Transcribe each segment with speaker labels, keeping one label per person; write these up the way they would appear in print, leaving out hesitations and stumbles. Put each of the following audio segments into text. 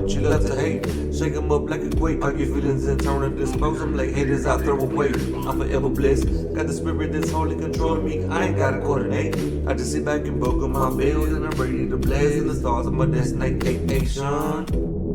Speaker 1: what you love to hate. Shake 'em up like a quake. Pop your feelings and turn and dispose them like haters I throw away. I'm forever blessed. Got the spirit that's wholly controlling me. I ain't gotta coordinate. I just sit back and buckle my bells and I'm ready to blaze in the stars of my destination.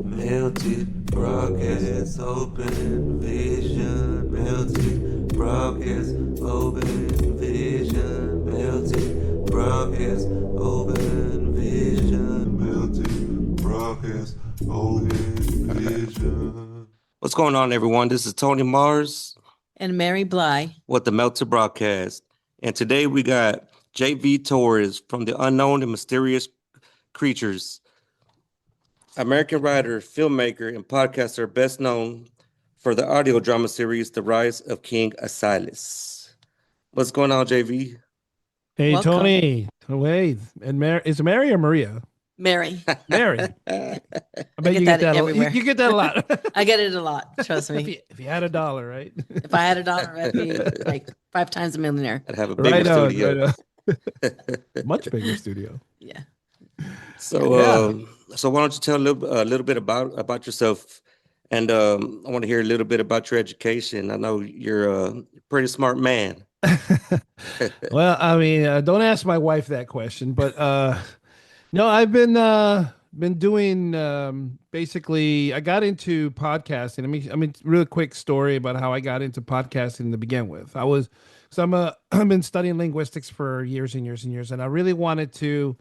Speaker 1: Melted broadcast, open vision. Melted broadcast, open vision. Melted broadcast, open vision. Melted broadcast, open vision. What's going on, everyone? This is Tony Mars
Speaker 2: and Mary Bly
Speaker 1: with the Melted Broadcast. And today we got J.V. Torres from the Unknown and Mysterious Creatures. American writer, filmmaker, and podcaster best known for the audio drama series, The Rise of King Asilas. What's going on, JV?
Speaker 3: Hey,
Speaker 2: Welcome.
Speaker 3: Tony. Wait, and is it Mary or Maria?
Speaker 2: Mary.
Speaker 3: Mary. I bet
Speaker 2: get
Speaker 3: you
Speaker 2: that
Speaker 3: get that
Speaker 2: everywhere.
Speaker 3: You get that a lot.
Speaker 2: I get it a lot, trust me.
Speaker 3: if you had $1, right?
Speaker 2: If I had $1, I'd be like 5 times a millionaire.
Speaker 1: I'd have a bigger studio.
Speaker 3: Much bigger studio.
Speaker 2: Yeah.
Speaker 1: So why don't you tell a little bit about yourself? And I want to hear a little bit about your education. I know you're a pretty smart man.
Speaker 3: Well, I mean, don't ask my wife that question, but no, I've been doing basically. I got into podcasting. I mean, really quick story about how I got into podcasting to begin with. I've been studying linguistics for years and years and years, and I really wanted to.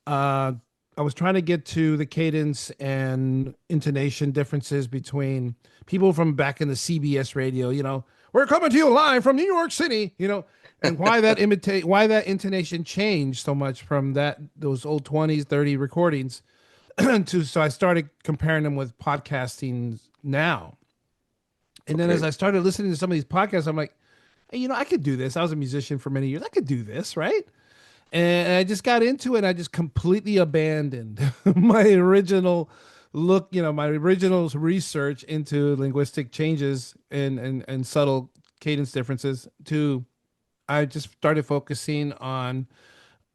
Speaker 3: I was trying to get to the cadence and intonation differences between people from back in the CBS radio. You know, we're coming to you live from New York City. You know, and why that intonation changed so much from those old 20s, 30 recordings so I started comparing them with podcasting now. And then as I started listening to some of these podcasts, I'm like, hey, you know, I could do this. I was a musician for many years. I could do this, right? And I just got into it. And I just completely abandoned my original look, you know, my original research into linguistic changes and subtle cadence differences I just started focusing on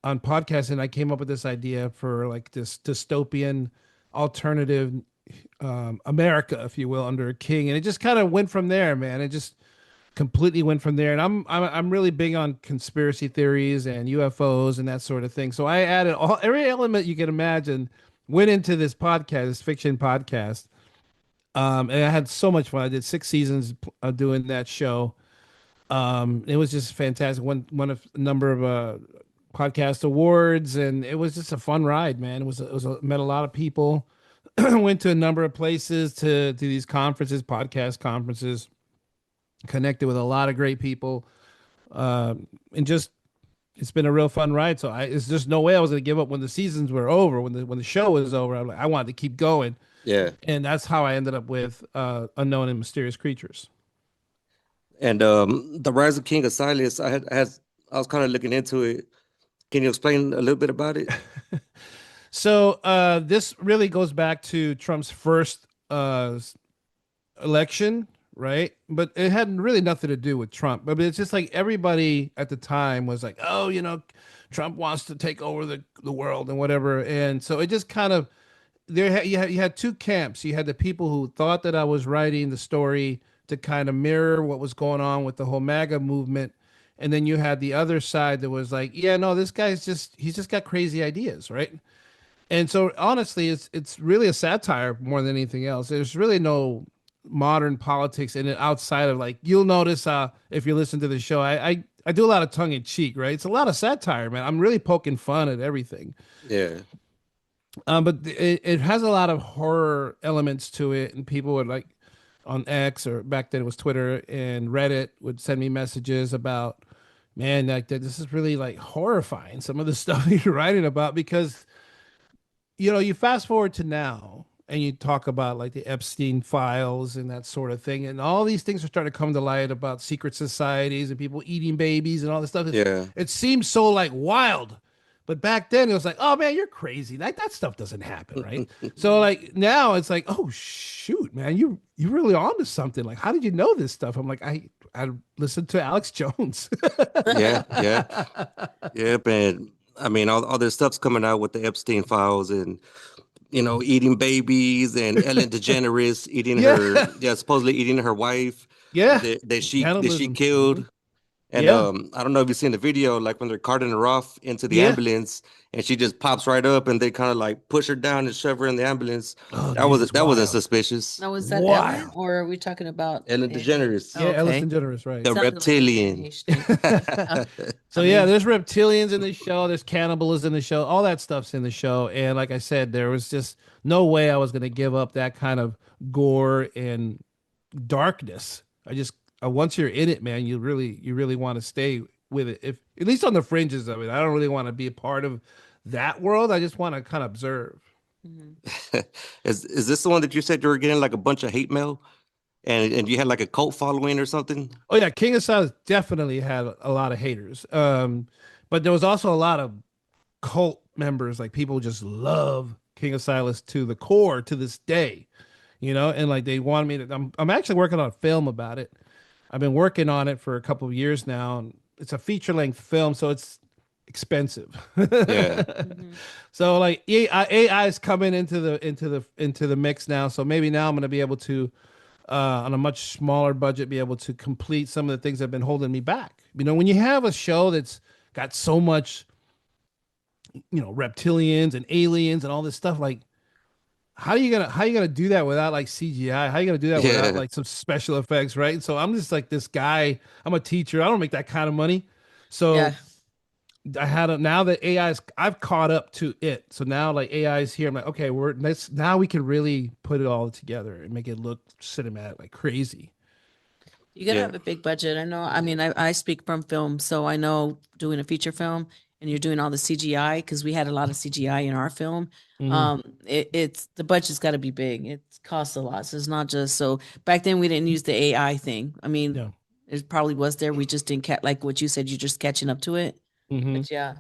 Speaker 3: podcasting. I came up with this idea for like this dystopian alternative America, if you will, under a king. And it just kind of went from there, man. It just completely went from there. And I'm really big on conspiracy theories and UFOs and that sort of thing. So I added every element you can imagine went into this podcast, this fiction podcast. And I had so much fun. I did 6 seasons doing that show. It was just fantastic. Won a number of podcast awards, and it was just a fun ride, man. Met a lot of people. Went to a number of places to these conferences, podcast conferences. Connected with a lot of great people, and just it's been a real fun ride. So it's just no way I was going to give up when the seasons were over. When the show was over, I'm like, I wanted to keep going.
Speaker 1: Yeah,
Speaker 3: and that's how I ended up with Unknown and Mysterious Creatures.
Speaker 1: And The Rise of King Asilas, I was kind of looking into it. Can you explain a little bit about it?
Speaker 3: So this really goes back to Trump's first election. Right. But it had really nothing to do with Trump. But it's just like everybody at the time was like, oh, you know, Trump wants to take over the world and whatever. And so it just kind of you had 2 camps. You had the people who thought that I was writing the story to kind of mirror what was going on with the whole MAGA movement. And then you had the other side that was like, yeah, no, this guy's he's just got crazy ideas. Right. And so honestly, it's really a satire more than anything else. There's really no modern politics in it outside of, like, you'll notice if you listen to the show, I do a lot of tongue in cheek, right? It's a lot of satire, man. I'm really poking fun at everything.
Speaker 1: Yeah.
Speaker 3: But it has a lot of horror elements to it, and people would, like, on X, or back then it was Twitter and Reddit, would send me messages about, man, like, this is really, like, horrifying, some of the stuff you're writing about, because, you know, you fast forward to now and you talk about like the Epstein files and that sort of thing, and all these things are starting to come to light about secret societies and people eating babies and all this stuff. It seems so like wild, but back then it was like, oh man, you're crazy. That stuff doesn't happen, right? So like now it's like, oh shoot, man, you really onto something. Like, how did you know this stuff? I'm like, I listened to Alex Jones.
Speaker 1: yeah, man. I mean, all this stuff's coming out with the Epstein files, and
Speaker 4: eating babies, and Ellen DeGeneres eating
Speaker 3: Yeah.
Speaker 4: supposedly eating her wife
Speaker 3: Yeah.
Speaker 4: that she
Speaker 3: Cannibalism.
Speaker 4: killed. And
Speaker 3: Yeah.
Speaker 4: I don't know if you've seen the video, like when they're carting her off into the
Speaker 3: Yeah.
Speaker 4: ambulance, and she just pops right up, and they kind of like push her down and shove her in the ambulance.
Speaker 3: Oh,
Speaker 4: That
Speaker 3: Jesus,
Speaker 4: wasn't that wasn't
Speaker 3: wild.
Speaker 4: suspicious.
Speaker 2: Now, was that Ellen
Speaker 3: Wild.
Speaker 2: or are we talking about
Speaker 4: Ellen
Speaker 2: Amy?
Speaker 4: DeGeneres,
Speaker 2: Oh,
Speaker 3: Yeah,
Speaker 2: okay.
Speaker 3: Ellison Generous, right.
Speaker 4: the
Speaker 2: Sounded like
Speaker 4: reptilian.
Speaker 2: Haitian. Yeah.
Speaker 3: So
Speaker 2: I
Speaker 3: yeah,
Speaker 2: mean,
Speaker 3: there's reptilians in the show, there's cannibalism in the show, all that stuff's in the show. And like I said, there was just no way I was gonna give up that kind of gore and darkness. I just once you're in it, man, you really want to stay with it. If at least on the fringes of it. I don't really want to be a part of that world. I just want to kind of observe.
Speaker 2: mhm.
Speaker 4: Is this the one that you said you were getting like a bunch of hate mail, and you had like a cult following or something?
Speaker 3: Oh yeah, King Asilas definitely had a lot of haters. But there was also a lot of cult members, like people just love King Asilas to the core to this day, and like they wanted me to. I'm actually working on a film about it. I've been working on it for a couple of years now, and it's a feature length film, so it's expensive.
Speaker 4: Yeah.
Speaker 2: Mhm.
Speaker 3: So like AI is coming into the mix now. So maybe now I'm going to be able to, on a much smaller budget, be able to complete some of the things that have been holding me back. When you have a show that's got so much, reptilians and aliens and all this stuff, like how you gonna do that without like CGI? How you gonna do that without
Speaker 4: Yeah.
Speaker 3: like some special effects, right? So I'm just like this guy. I'm a teacher. I don't make that kind of money.
Speaker 2: Yeah.
Speaker 3: So now that I've caught up to it. So now like AI is here. I'm like, okay, now we can really put it all together and make it look cinematic, like crazy.
Speaker 2: You gotta
Speaker 4: Yeah.
Speaker 2: have a big budget. I know. I mean, I speak from film, so I know doing a feature film and you're doing all the CGI because we had a lot of CGI in our film.
Speaker 3: Mhm.
Speaker 2: It's the budget's got to be big. It costs a lot, so it's not just so. Back then, we didn't use the AI thing. I mean,
Speaker 3: Yeah.
Speaker 2: it probably was there. We just didn't catch like what you said. You're just catching up to it.
Speaker 3: Hmm.
Speaker 2: But yeah,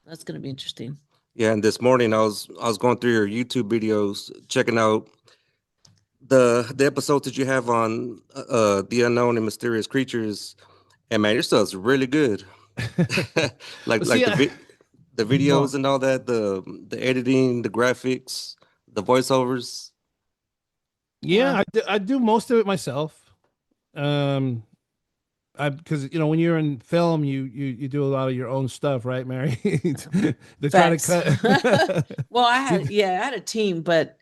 Speaker 2: that's gonna be interesting.
Speaker 4: Yeah, and this morning I was going through your YouTube videos, checking out the episodes that you have on the unknown and mysterious creatures, and man, your stuff's really good. like
Speaker 3: But
Speaker 4: like
Speaker 3: see,
Speaker 4: the
Speaker 3: go on.
Speaker 4: videos and all that, the editing, the graphics, the voiceovers.
Speaker 3: Yeah,
Speaker 2: Yeah.
Speaker 3: I do most of it myself. Um, I because when you're in film, you do a lot of your own stuff, right, Mary? They're trying to
Speaker 2: Facts.
Speaker 3: cut.
Speaker 2: Well,
Speaker 3: See,
Speaker 2: I had a team, but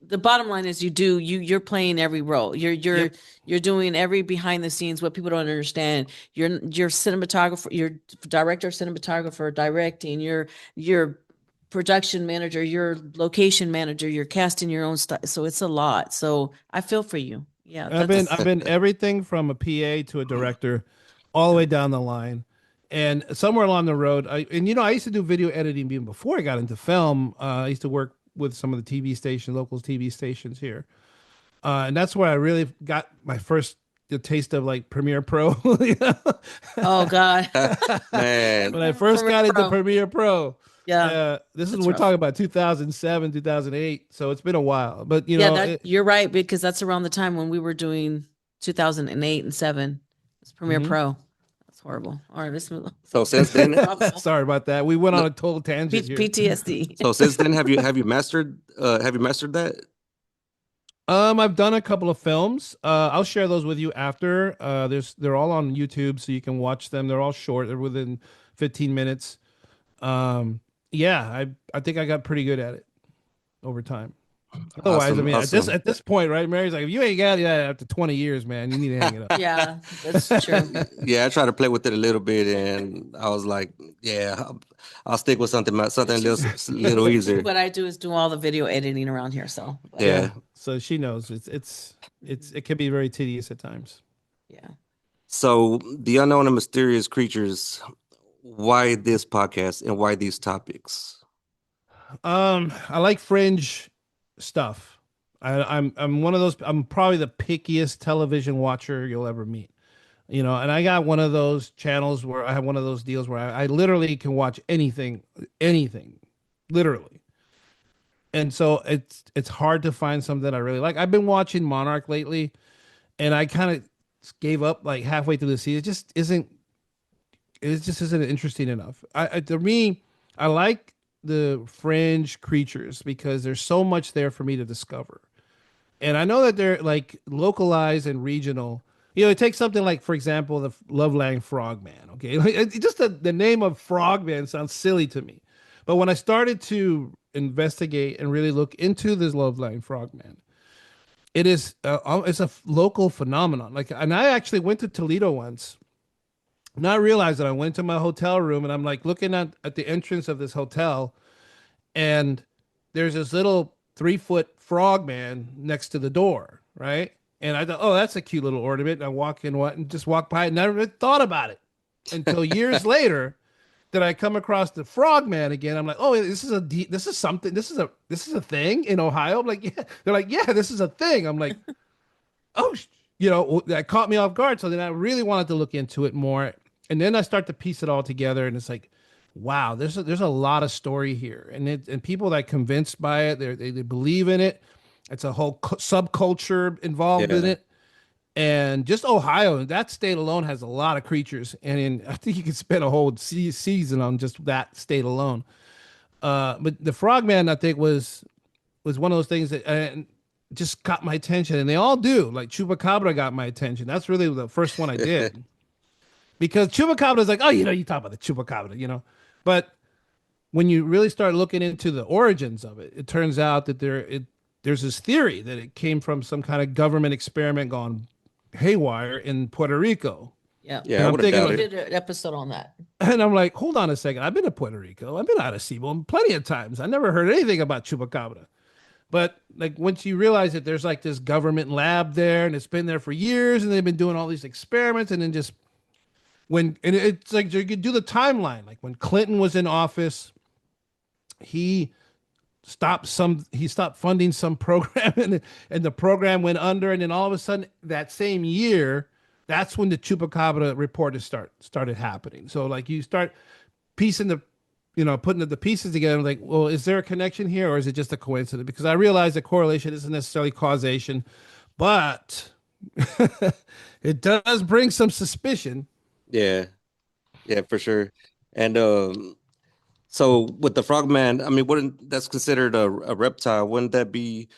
Speaker 2: the bottom line is you're playing every role.
Speaker 3: yep.
Speaker 2: You're doing every behind the scenes what people don't understand. You're cinematographer, you're director, cinematographer, directing, you're production manager, you're location manager, you're casting your own stuff. So it's a lot. So I feel for you. Yeah,
Speaker 3: I've been
Speaker 2: that's
Speaker 3: I've been everything from a PA to a director, all the way down the line, and somewhere along the road, I used to do video editing even before I got into film. I used to work with some of the local TV stations here, and that's where I really got my first taste of like Premiere Pro. You know?
Speaker 2: oh God.
Speaker 4: Man,
Speaker 3: When I first
Speaker 2: Premiere
Speaker 3: got into
Speaker 2: Pro.
Speaker 3: Premiere Pro.
Speaker 2: Yeah,
Speaker 3: This is
Speaker 2: that's
Speaker 3: we're
Speaker 2: rough.
Speaker 3: talking about 2007, 2008, so it's been a while. But
Speaker 2: Yeah, that you're right because that's around the time when we were doing 2008 and 7. It's Premiere
Speaker 3: mhm.
Speaker 2: Pro. That's horrible. All right, let's move
Speaker 4: so since then,
Speaker 2: on.
Speaker 3: Sorry about that. We went on
Speaker 4: no,
Speaker 3: a total tangent here.
Speaker 2: PTSD.
Speaker 4: so since then, have you mastered that?
Speaker 3: I've done a couple of films. I'll share those with you after. They're all on YouTube, so you can watch them. They're all short. They're within 15 minutes. Um, yeah, I think I got pretty good at it over time. Otherwise, I
Speaker 4: Awesome,
Speaker 3: mean, at this
Speaker 4: awesome.
Speaker 3: at this point, right? Mary's like, if you ain't got it after 20 years, man, you need to hang it up.
Speaker 2: Yeah, that's true.
Speaker 4: Yeah, I tried to play with it a little bit, and I was like, yeah, I'll stick with something a little easier.
Speaker 2: What I do is do all the video editing around here. So, but,
Speaker 3: Yeah,
Speaker 4: Yeah.
Speaker 3: so she knows it can be very tedious at times.
Speaker 2: yeah.
Speaker 4: So the unknown and mysterious creatures. Why this podcast and why these topics?
Speaker 3: I like fringe stuff. I'm one of those. I'm probably the pickiest television watcher you'll ever meet. And I got one of those channels where I have one of those deals where I literally can watch anything, literally. And so it's hard to find something I really like. I've been watching Monarch lately, and I kind of gave up like halfway through the season. It just isn't interesting enough. To me, I like the fringe creatures because there's so much there for me to discover. And I know that they're like localized and regional. You know, it takes something like, for example, the Loveland Frogman. Okay, like, just the name of Frogman sounds silly to me, but when I started to investigate and really look into this Loveland Frogman, it's a local phenomenon. Like, and I actually went to Toledo once. And I realized that I went to my hotel room and I'm like looking at the entrance of this hotel, and there's this little 3 foot frog man next to the door, right? And I thought, oh, that's a cute little ornament. And I walk in and just walk by and never thought about it until years later that I come across the frog man again. I'm like, oh, this is something. This is a thing in Ohio. I'm like, yeah. They're like, yeah, this is a thing. I'm like, oh, that caught me off guard. So then I really wanted to look into it more. And then I start to piece it all together, and it's like, wow, there's a lot of story here, and people that convinced by it, they believe in it. It's a whole subculture involved in
Speaker 4: Yeah.
Speaker 3: it, and just Ohio, that state alone has a lot of creatures, and I think you could spend a whole season on just that state alone. But the Frogman, I think, was one of those things that just caught my attention, and they all do. Like Chupacabra got my attention. That's really the first one I did. Because Chupacabra is like, oh, you talk about the Chupacabra. But when you really start looking into the origins of it, it turns out that there's this theory that it came from some kind of government experiment gone haywire in Puerto Rico.
Speaker 2: Yeah.
Speaker 4: Yeah, I
Speaker 3: I'm
Speaker 4: would have
Speaker 3: thinking,
Speaker 2: We
Speaker 4: doubted.
Speaker 2: did an episode on that.
Speaker 3: And I'm like, hold on a second. I've been to Puerto Rico. I've been out of Cibo plenty of times. I never heard anything about Chupacabra. But like once you realize that there's like this government lab there and it's been there for years and they've been doing all these experiments, and then just it's like you could do the timeline. Like when Clinton was in office, he stopped funding some program, and the program went under, and then all of a sudden that same year, that's when the Chupacabra report started happening. So like you start piecing putting the pieces together, like, well, is there a connection here or is it just a coincidence? Because I realize that correlation isn't necessarily causation, but it does bring some suspicion.
Speaker 4: Yeah, yeah, for sure. And so with the frogman, I mean, wouldn't that's considered a reptile? Wouldn't that be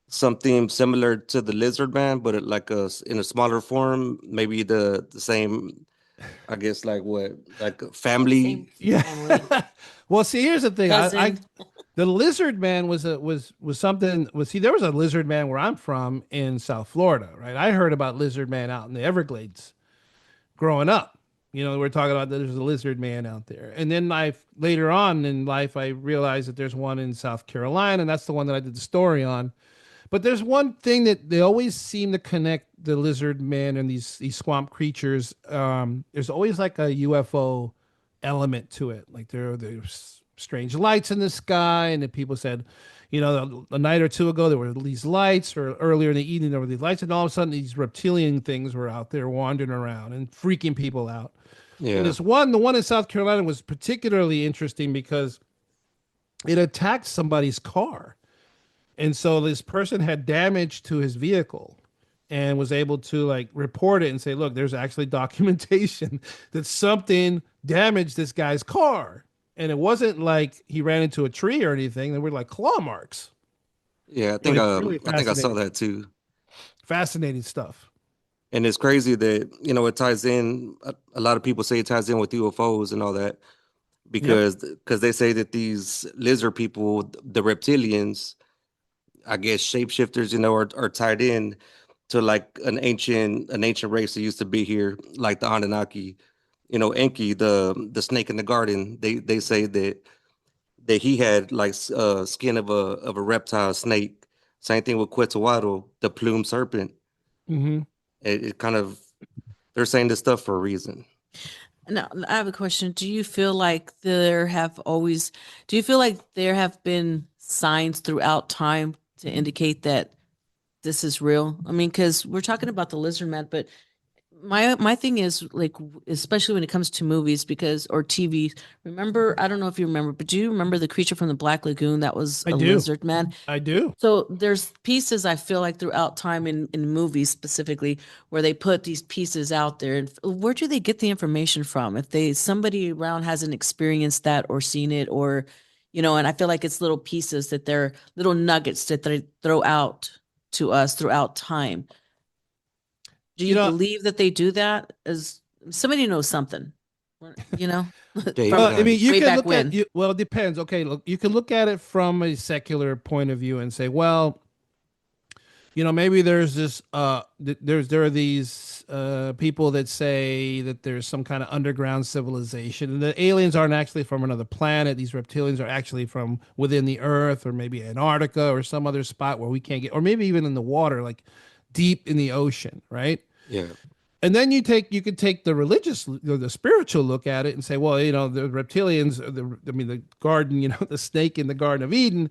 Speaker 4: something similar to the lizard man, but in a smaller form? Maybe the same, I guess, like what, like a family?
Speaker 2: Same
Speaker 3: Yeah.
Speaker 2: family.
Speaker 3: Well, see, here's the thing.
Speaker 2: Cousin.
Speaker 3: The lizard man was something. See, there was a lizard man where I'm from in South Florida, right? I heard about lizard man out in the Everglades growing up. We're talking about that there's a lizard man out there. And then later on in life, I realized that there's one in South Carolina, and that's the one that I did the story on. But there's one thing that they always seem to connect the lizard man and these swamp creatures. There's always like a UFO element to it. Like there's strange lights in the sky, and then people said, a night or two ago there were these lights, or earlier in the evening there were these lights, and all of a sudden these reptilian things were out there wandering around and freaking people out.
Speaker 4: Yeah.
Speaker 3: And the one in South Carolina was particularly interesting because it attacked somebody's car. And so this person had damage to his vehicle and was able to like report it and say, look, there's actually documentation that something damaged this guy's car. And it wasn't like he ran into a tree or anything. They were like claw marks.
Speaker 4: Yeah, I think
Speaker 3: It's really
Speaker 4: I think I saw
Speaker 3: fascinating.
Speaker 4: that too.
Speaker 3: Fascinating stuff.
Speaker 4: And it's crazy that, it ties in. A lot of people say it ties in with UFOs and all that because they say that these lizard people, the reptilians, I guess shapeshifters, are tied in to like an ancient race that used to be here, like the Anunnaki. Enki, the snake in the garden. They say that he had like skin of a reptile snake. Same thing with Quetzalcoatl, the plumed serpent.
Speaker 3: Mm-hmm.
Speaker 4: It kind of, they're saying this stuff for a reason.
Speaker 2: Now, I have a question. Do you feel like there have been signs throughout time to indicate that this is real? I mean, because we're talking about the lizard man, but my thing is like, especially when it comes to movies or TV. Remember, I don't know if you remember, but do you remember the creature from the Black Lagoon that was
Speaker 3: I
Speaker 2: a
Speaker 3: do.
Speaker 2: lizard man?
Speaker 3: I do.
Speaker 2: So there's pieces I feel like throughout time in movies specifically where they put these pieces out there. And where do they get the information from? If somebody around hasn't experienced that or seen it, or you know, and I feel like it's little pieces that they're little nuggets that they throw out to us throughout time. Do
Speaker 3: You
Speaker 2: you
Speaker 3: know,
Speaker 2: believe that they do that? As somebody knows something, you know,
Speaker 4: Dave,
Speaker 2: from
Speaker 3: well, I mean, you
Speaker 2: way
Speaker 3: can
Speaker 2: back
Speaker 3: look at
Speaker 2: when.
Speaker 3: you. Well, it depends. Okay, look, you can look at it from a secular point of view and say, well, maybe there's this there are these people that say that there's some kind of underground civilization and the aliens aren't actually from another planet. These reptilians are actually from within the earth or maybe Antarctica or some other spot where we can't get, or maybe even in the water, like deep in the ocean, right?
Speaker 4: yeah,
Speaker 3: And then you could take the religious, the spiritual look at it and say, well, the reptilians, the garden, the snake in the Garden of Eden,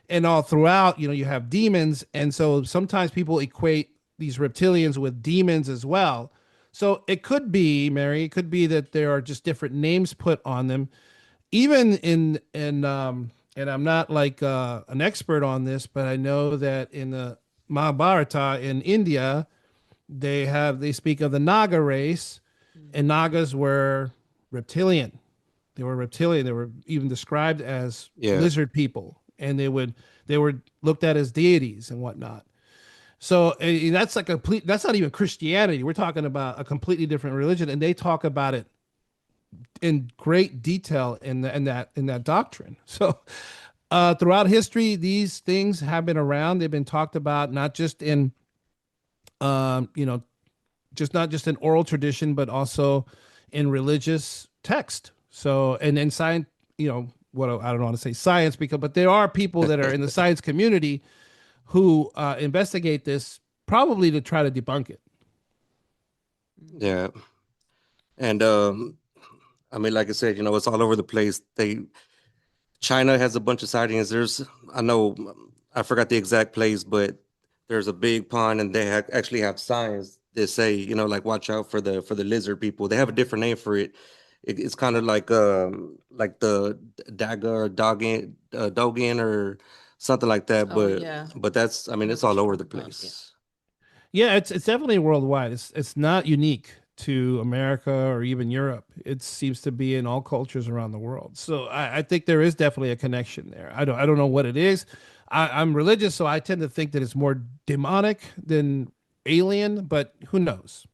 Speaker 3: and all throughout, you have demons, and so sometimes people equate these reptilians with demons as well. So it could be, Mary, it could be that there are just different names put on them, even and I'm not like an expert on this, but I know that in the Mahabharata in India they speak of the Naga race, and Nagas were reptilian. They were reptilian. They were even described as
Speaker 4: yeah,
Speaker 3: lizard people, and they were looked at as deities and whatnot. So that's like that's not even Christianity. We're talking about a completely different religion, and they talk about it in great detail in that doctrine. So throughout history, these things have been around. They've been talked about not just in um, you know just not just in oral tradition, but also in religious text. So, and in science, what I don't want to say science because, but there are people that are in the science community who investigate this probably to try to debunk it.
Speaker 4: yeah. And I mean, like I said, it's all over the place. China has a bunch of sightings. I know, I forgot the exact place, but there's a big pond, and they actually have signs that say, like watch out for the lizard people. They have a different name for it. It's kind of like the Daga or Doggin or something like that.
Speaker 2: Oh
Speaker 4: But
Speaker 2: yeah,
Speaker 4: that's, I
Speaker 2: I
Speaker 4: mean,
Speaker 2: know
Speaker 4: it's
Speaker 2: what
Speaker 4: all
Speaker 2: you're
Speaker 4: over the
Speaker 2: talking about. Yeah.
Speaker 4: place.
Speaker 3: Yeah, it's definitely worldwide. It's not unique to America or even Europe. It seems to be in all cultures around the world. So I think there is definitely a connection there. I don't know what it is. I'm religious, so I tend to think that it's more demonic than alien, but who knows?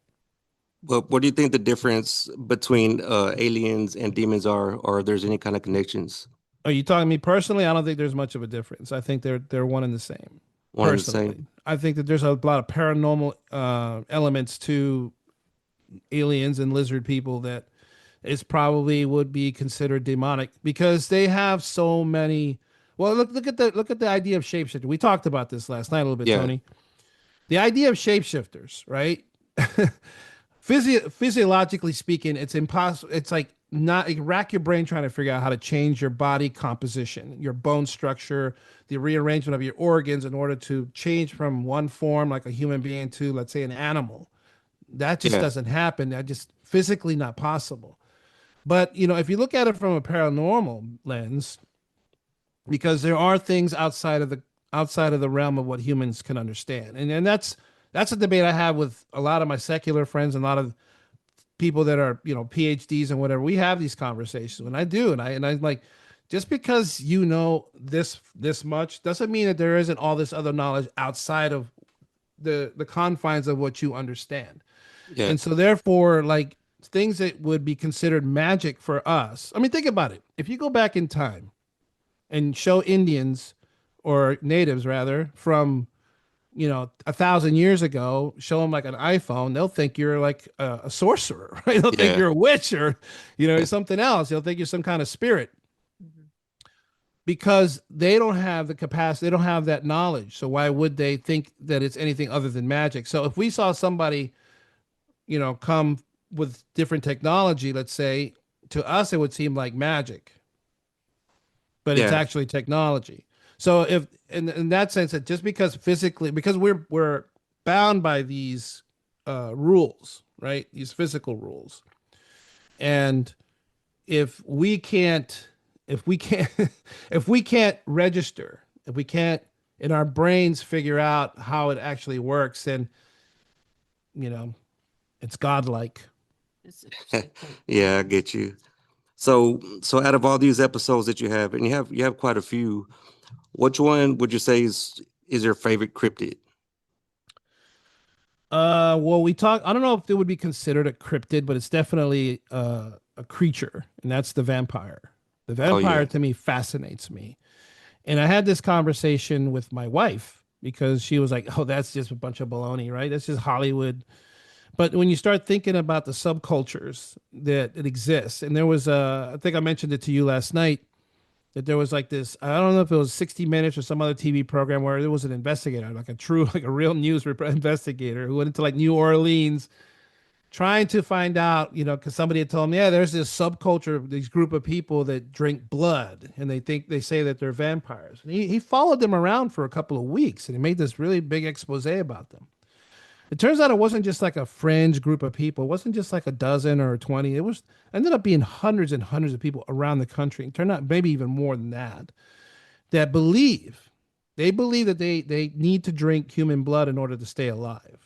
Speaker 4: But what do you think the difference between aliens and demons are, or if there's any kind of connections?
Speaker 3: Are you talking to me personally? I don't think there's much of a difference. I think they're one and the same.
Speaker 4: One and the
Speaker 3: Personally,
Speaker 4: same.
Speaker 3: I think that there's a lot of paranormal elements to aliens and lizard people that is probably would be considered demonic because they have so many. Well, look at the idea of shapeshifter. We talked about this last night a little bit,
Speaker 4: Yeah,
Speaker 3: Tony. The idea of shapeshifters, right? Physiologically speaking, it's impossible. It's like not like, rack your brain trying to figure out how to change your body composition, your bone structure, the rearrangement of your organs in order to change from one form, like a human being, to let's say an animal. That just
Speaker 4: yeah,
Speaker 3: doesn't happen. That just physically not possible. But if you look at it from a paranormal lens, because there are things outside of the realm of what humans can understand, and that's a debate I have with a lot of my secular friends and a lot of people that are PhDs and whatever. We have these conversations, and I do, and I like just because this much doesn't mean that there isn't all this other knowledge outside of the confines of what you understand.
Speaker 4: yeah,
Speaker 3: And so therefore, like things that would be considered magic for us. I mean, think about it. If you go back in time and show Indians or natives rather from 1,000 years ago, show them like an iPhone, they'll think you're like a sorcerer, right? They'll think
Speaker 4: yeah,
Speaker 3: you're a witch or something else. They'll think you're some kind of spirit
Speaker 2: Mhm.
Speaker 3: because they don't have the capacity, they don't have that knowledge. So why would they think that it's anything other than magic? So if we saw somebody come with different technology, let's say, to us, it would seem like magic, but it's
Speaker 4: yeah,
Speaker 3: actually technology. So if in that sense, that just because physically, because we're bound by these rules, right? These physical rules. And if we can't, if we can't, if we can't register, if we can't in our brains figure out how it actually works, then, you know, it's godlike.
Speaker 2: It's a good point.
Speaker 4: yeah. I get you. So out of all these episodes that you have, and you have quite a few, which one would you say is your favorite cryptid?
Speaker 3: Well, I don't know if it would be considered a cryptid, but it's definitely a creature, and that's the vampire. The
Speaker 4: Oh yeah,
Speaker 3: vampire to me fascinates me. And I had this conversation with my wife because she was like, "Oh, that's just a bunch of baloney, right? That's just Hollywood." But when you start thinking about the subcultures that it exists, and there was I think I mentioned it to you last night that there was like this, I don't know if it was 60 Minutes or some other TV program where there was an investigator, like a true, like a real investigator who went into like New Orleans trying to find out, because somebody had told him, yeah, there's this subculture, this group of people that drink blood and they say that they're vampires. And he followed them around for a couple of weeks and he made this really big expose about them. It turns out it wasn't just like a fringe group of people. It wasn't just like a dozen or 20. It was ended up being hundreds and hundreds of people around the country. It turned out maybe even more than that, that believe that they need to drink human blood in order to stay alive.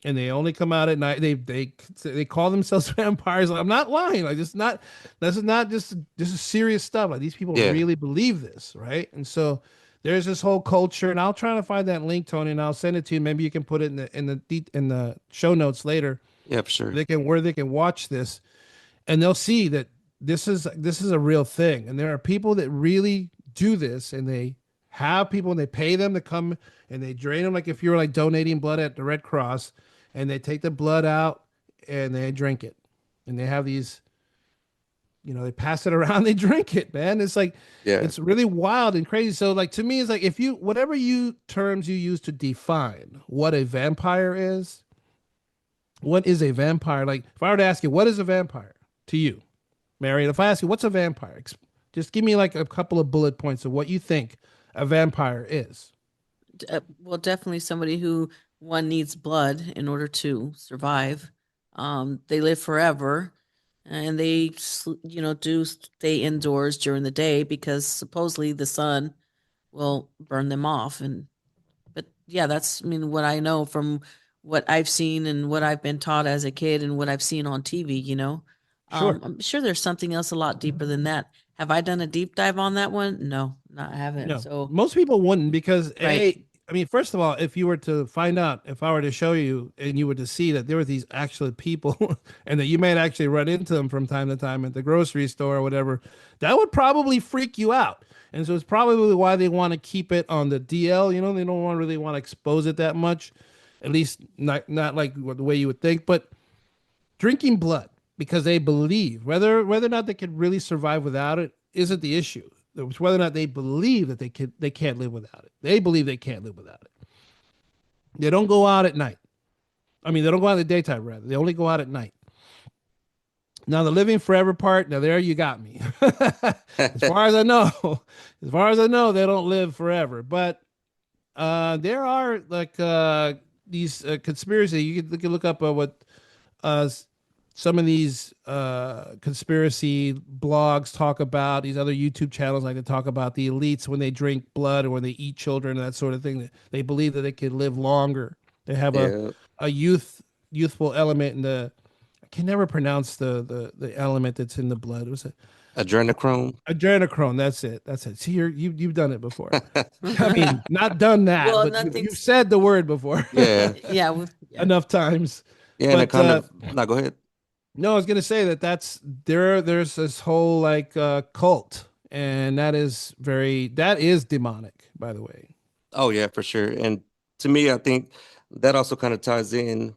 Speaker 3: And they only come out at night. They call themselves vampires. Like, I'm not lying. Like this is not just serious stuff. Like these people
Speaker 4: yeah,
Speaker 3: really believe this, right? And so there's this whole culture, and I'll try to find that link, Tony, and I'll send it to you. Maybe you can put it in the show notes later.
Speaker 4: yeah, for sure.
Speaker 3: Where they can watch this, and they'll see that this is a real thing, and there are people that really do this, and they have people and they pay them to come and they drain them like if you were like donating blood at the Red Cross, and they take the blood out and they drink it, and they have these, they pass it around, they drink it, man. It's like
Speaker 4: Yeah,
Speaker 3: it's really wild and crazy. So like to me, it's like if you whatever you terms you use to define what a vampire is, what is a vampire? Like if I were to ask you what is a vampire to you, Marion, if I ask you what's a vampire, just give me like a couple of bullet points of what you think a vampire is.
Speaker 2: Well, definitely somebody who one needs blood in order to survive. They live forever, and they do stay indoors during the day because supposedly the sun will burn them off. And but yeah, that's, I mean, what I know from what I've seen and what I've been taught as a kid and what I've seen on TV.
Speaker 3: Sure.
Speaker 2: I'm sure there's something else a lot deeper than that. Have I done a deep dive on that one? No, not I haven't.
Speaker 3: No,
Speaker 2: So
Speaker 3: most people wouldn't because
Speaker 2: right.
Speaker 3: I mean, first of all, if you were to find out, if I were to show you and you were to see that there were these actual people and that you might actually run into them from time to time at the grocery store or whatever, that would probably freak you out. And so it's probably why they want to keep it on the DL. They don't really want to expose it that much, at least not like the way you would think. But drinking blood because they believe whether or not they could really survive without it isn't the issue. It's whether or not they believe that they can't live without it. They believe they can't live without it. They don't go out at night. I mean, they don't go out in the daytime, rather. They only go out at night. Now, the living forever part, now there you got me. As far as I know, they don't live forever. But there are like these conspiracy. You can look up what uh, some of these conspiracy blogs talk about, these other YouTube channels like to talk about the elites when they drink blood or when they eat children and that sort of thing. They believe that they can live longer. They have
Speaker 4: yeah.
Speaker 3: a youthful element in the, I can never pronounce the element that's in the blood. It was
Speaker 4: Adrenochrome.
Speaker 3: adrenochrome. That's it. That's it. See, you've done it before. I mean, not done that,
Speaker 2: Well,
Speaker 3: but you've
Speaker 2: nothing's
Speaker 3: said the word before.
Speaker 4: Yeah,
Speaker 2: yeah, yeah.
Speaker 3: Enough times.
Speaker 4: yeah, and it
Speaker 3: But
Speaker 4: kind of. No, go ahead.
Speaker 3: no, I was gonna say that's there's this whole like cult, and that is demonic, by the way.
Speaker 4: Oh yeah, for sure. And to me, I think that also kind of ties in.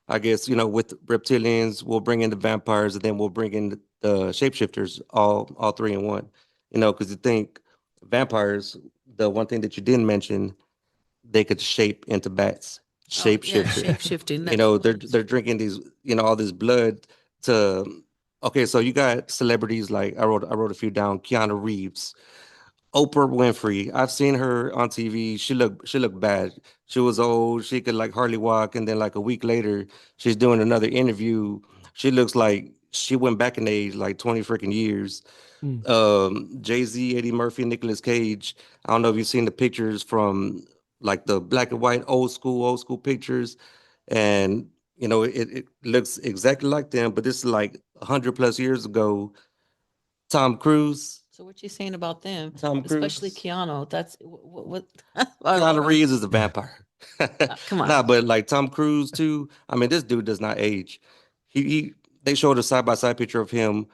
Speaker 4: I guess with reptilians, we'll bring in the vampires, and then we'll bring in the shapeshifters, all three in one. Because you think vampires, the one thing that you didn't mention, they could shape into bats,
Speaker 2: Oh, yeah,
Speaker 4: shapeshifter.
Speaker 2: shape shifting.
Speaker 4: They're drinking these, all this blood to. Okay, so you got celebrities like I wrote a few down. Keanu Reeves, Oprah Winfrey. I've seen her on TV. She looked bad. She was old. She could like hardly walk. And then like a week later, she's doing another interview. She looks like she went back in age like 20 freaking years.
Speaker 3: Mm.
Speaker 4: Jay-Z, Eddie Murphy, Nicolas Cage. I don't know if you've seen the pictures from like the black and white old school pictures. And it looks exactly like them, but this is like 100 plus years ago. Tom Cruise.
Speaker 2: So what you saying about them,
Speaker 4: Tom
Speaker 2: especially
Speaker 4: Cruise.
Speaker 2: Keanu? That's what
Speaker 4: Keanu Reeves is a vampire.
Speaker 2: come on.
Speaker 4: Nah, but like Tom Cruise too. I mean, this dude does not age. He they showed a side by side picture of him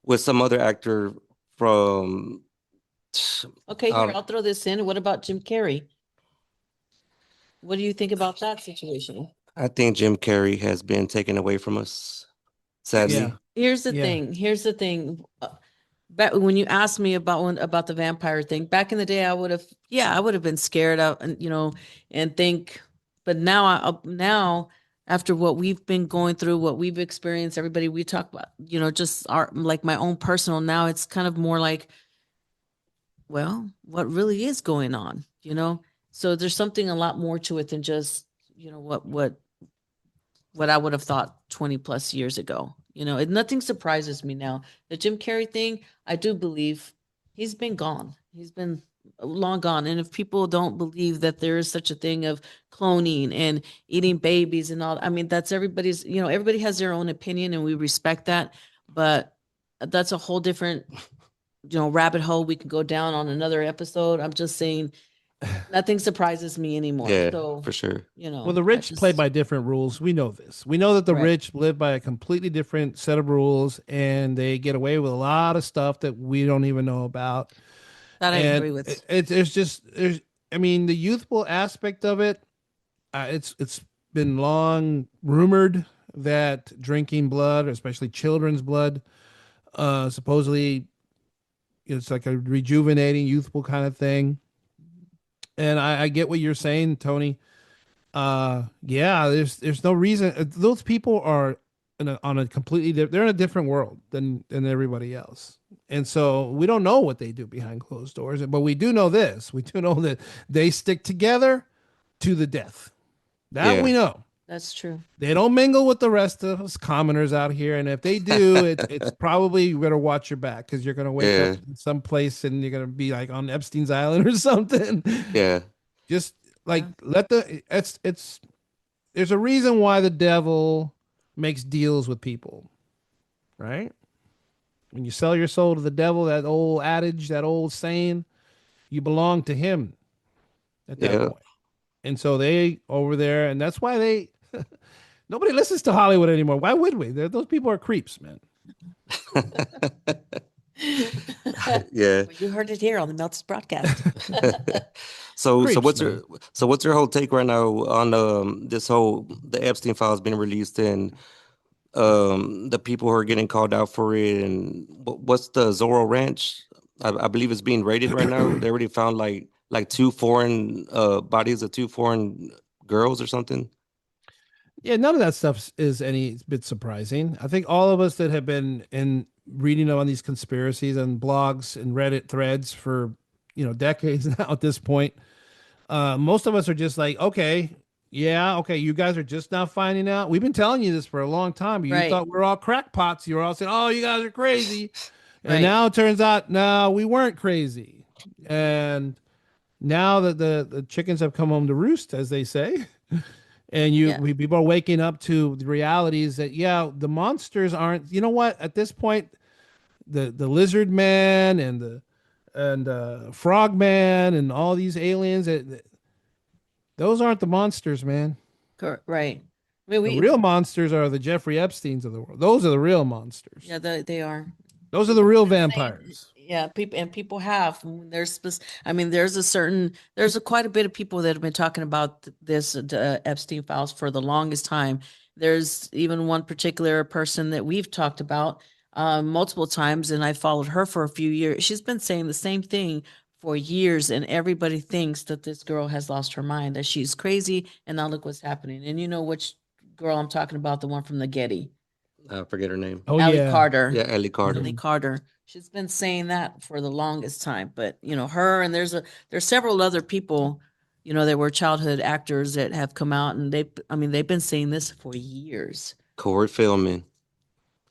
Speaker 4: with some other actor from.
Speaker 2: Okay, here,
Speaker 4: Um,
Speaker 2: I'll throw this in. What about Jim Carrey? What do you think about that situation?
Speaker 4: I think Jim Carrey has been taken away from us, sadly.
Speaker 3: Yeah.
Speaker 2: Here's the
Speaker 3: Yeah.
Speaker 2: thing. Here's the thing. Back when you asked me about the vampire thing, back in the day, I would have been scared out and and think, but now now after what we've been going through, what we've experienced, everybody we talk about, just our like my own personal. Now it's kind of more like, well, what really is going on, So there's something a lot more to it than just, what I would have thought 20 plus years ago. Nothing surprises me now. The Jim Carrey thing, I do believe he's been gone. He's been long gone. And if people don't believe that there is such a thing of cloning and eating babies and all, I mean, that's everybody's, everybody has their own opinion and we respect that. But that's a whole different, rabbit hole we could go down on another episode. I'm just saying nothing surprises me anymore.
Speaker 4: Yeah,
Speaker 2: So,
Speaker 4: for sure.
Speaker 3: Well, the rich play by different rules. We know this. We know that the
Speaker 2: Right.
Speaker 3: rich live by a completely different set of rules, and they get away with a lot of stuff that we don't even know about.
Speaker 2: that I
Speaker 3: And
Speaker 2: agree with.
Speaker 3: there's I mean, the youthful aspect of it. It's been long rumored that drinking blood, especially children's blood, supposedly it's like a rejuvenating, youthful kind of thing. And I get what you're saying, Tony. Yeah, there's no reason. Those people are on a completely they're in a different world than everybody else. And so we don't know what they do behind closed doors, but we do know this. We do know that they stick together to the death. That
Speaker 4: Yeah.
Speaker 3: we know.
Speaker 2: That's true.
Speaker 3: They don't mingle with the rest of us commoners out here, and if they do, it's probably you better watch your back because you're gonna wake
Speaker 4: Yeah.
Speaker 3: up someplace and you're gonna be like on Epstein's island or something.
Speaker 4: Yeah.
Speaker 3: Just like
Speaker 2: Yeah.
Speaker 3: let the it's there's a reason why the devil makes deals with people, right? When you sell your soul to the devil, that old adage, that old saying, you belong to him at that
Speaker 4: Yeah.
Speaker 3: point. And so they over there, and that's why they nobody listens to Hollywood anymore. Why would we? Those people are creeps, man.
Speaker 4: Yeah.
Speaker 2: Well, you heard it here on the Melts broadcast.
Speaker 4: So
Speaker 3: Creeps,
Speaker 4: what's
Speaker 3: man.
Speaker 4: your whole take right now on this whole the Epstein files being released and the people who are getting called out for it, and what's the Zorro Ranch? I believe it's being raided right now. They already found like two foreign bodies of two foreign girls or something.
Speaker 3: Yeah, none of that stuff is any bit surprising. I think all of us that have been in reading on these conspiracies and blogs and Reddit threads for decades now at this point, most of us are just like, okay, yeah, okay, you guys are just now finding out. We've been telling you this for a long time. You
Speaker 2: Right.
Speaker 3: thought we're all crackpots. You were all saying, "Oh, you guys are crazy," and
Speaker 2: Right.
Speaker 3: now it turns out, no, we weren't crazy. And now that the chickens have come home to roost, as they say, and
Speaker 2: Yeah.
Speaker 3: people are waking up to the realities that the monsters aren't. You know what? At this point, the lizard man and the frog man and all these aliens, those aren't the monsters, man.
Speaker 2: Right. I mean,
Speaker 3: The real monsters are the Jeffrey Epsteins of the world. Those are the real monsters.
Speaker 2: yeah, they are.
Speaker 3: Those are the real vampires.
Speaker 2: Yeah, people have. I mean, there's quite a bit of people that have been talking about this Epstein files for the longest time. There's even one particular person that we've talked about multiple times, and I followed her for a few years. She's been saying the same thing for years, and everybody thinks that this girl has lost her mind, that she's crazy, and now look what's happening. And you know which girl I'm talking about, the one from the Getty.
Speaker 4: I forget her name.
Speaker 3: Oh
Speaker 2: Allie
Speaker 3: yeah.
Speaker 2: Carter.
Speaker 4: Yeah, Ellie Carter.
Speaker 2: Ellie Carter. She's been saying that for the longest time. But her and there's several other people, that were childhood actors that have come out and they've been saying this for years.
Speaker 4: Corey Feldman.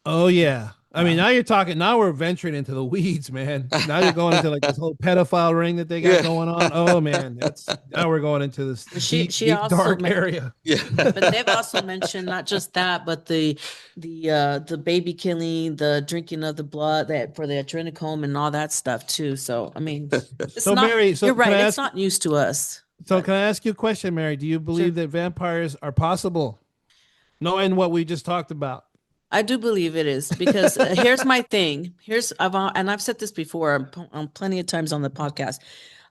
Speaker 3: Oh yeah. I mean, now you're talking. Now we're venturing into the weeds, man. Now you're going into like this whole pedophile ring that they got
Speaker 4: Yeah.
Speaker 3: going on. Oh man, that's now we're going into this
Speaker 2: But
Speaker 3: deep,
Speaker 2: she
Speaker 3: deep,
Speaker 2: also
Speaker 3: dark area.
Speaker 4: Yeah.
Speaker 2: but they've also mentioned not just that, but the baby killing, the drinking of the blood that for the adrenochrome and all that stuff too. So I mean, it's
Speaker 3: So
Speaker 2: not.
Speaker 3: Mary, so
Speaker 2: You're
Speaker 3: can
Speaker 2: right.
Speaker 3: I
Speaker 2: It's
Speaker 3: ask?
Speaker 2: not news to us.
Speaker 3: So
Speaker 2: But
Speaker 3: can I ask you a question, Mary? Do you
Speaker 2: sure.
Speaker 3: believe that vampires are possible, knowing what we just talked about?
Speaker 2: I do believe it is because here's my thing. And I've said this before on plenty of times on the podcast.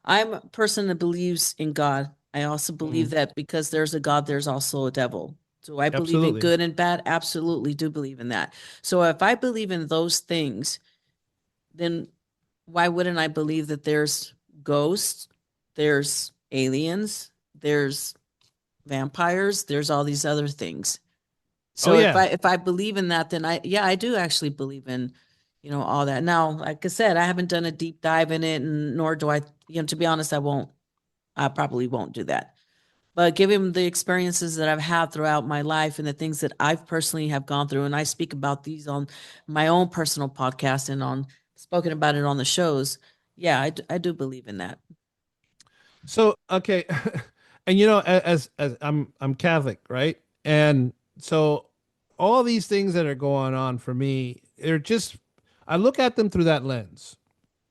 Speaker 2: I'm a person that believes in God. I also believe
Speaker 3: Mhm.
Speaker 2: that because there's a God, there's also a devil. Do I believe in
Speaker 3: Absolutely.
Speaker 2: good and bad? Absolutely do believe in that. So if I believe in those things, then why wouldn't I believe that there's ghosts, there's aliens, there's vampires, there's all these other things.
Speaker 3: Oh
Speaker 2: So
Speaker 3: yeah.
Speaker 2: if I believe in that, then I do actually believe in, all that. Now, like I said, I haven't done a deep dive in it, and nor do I, to be honest, I probably won't do that. But given the experiences that I've had throughout my life and the things that I've personally have gone through, and I speak about these on my own personal podcast and on spoken about it on the shows. Yeah, I do believe in that.
Speaker 3: So okay, and as I'm Catholic, right? And so all these things that are going on for me, they're just I look at them through that lens,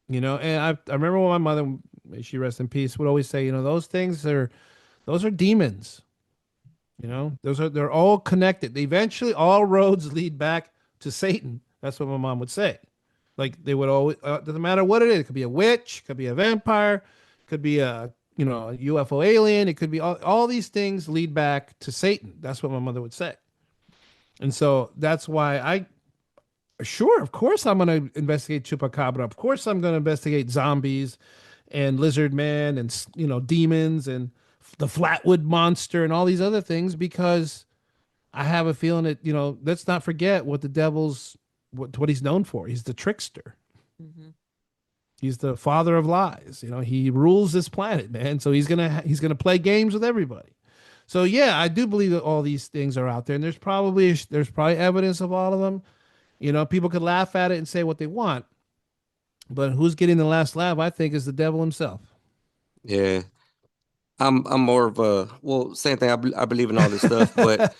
Speaker 3: And I remember when my mother, may she rest in peace, would always say, those are demons. They're all connected. Eventually, all roads lead back to Satan. That's what my mom would say. Like they would always, doesn't matter what it is. It could be a witch, could be a vampire, could be a UFO alien. It could be all these things lead back to Satan. That's what my mother would say. And so that's why sure, of course I'm going to investigate chupacabra. Of course I'm going to investigate zombies and lizard man and, demons and the flatwood monster and all these other things because I have a feeling that, let's not forget what the devil's, what he's known for. He's the trickster.
Speaker 2: Mm-hmm.
Speaker 3: He's the father of lies. He rules this planet, man. So he's gonna play games with everybody. So yeah, I do believe that all these things are out there, and there's probably evidence of all of them. People could laugh at it and say what they want, but who's getting the last laugh? I think is the devil himself.
Speaker 4: Yeah. I'm more of a, well, same thing. I believe in all this stuff, but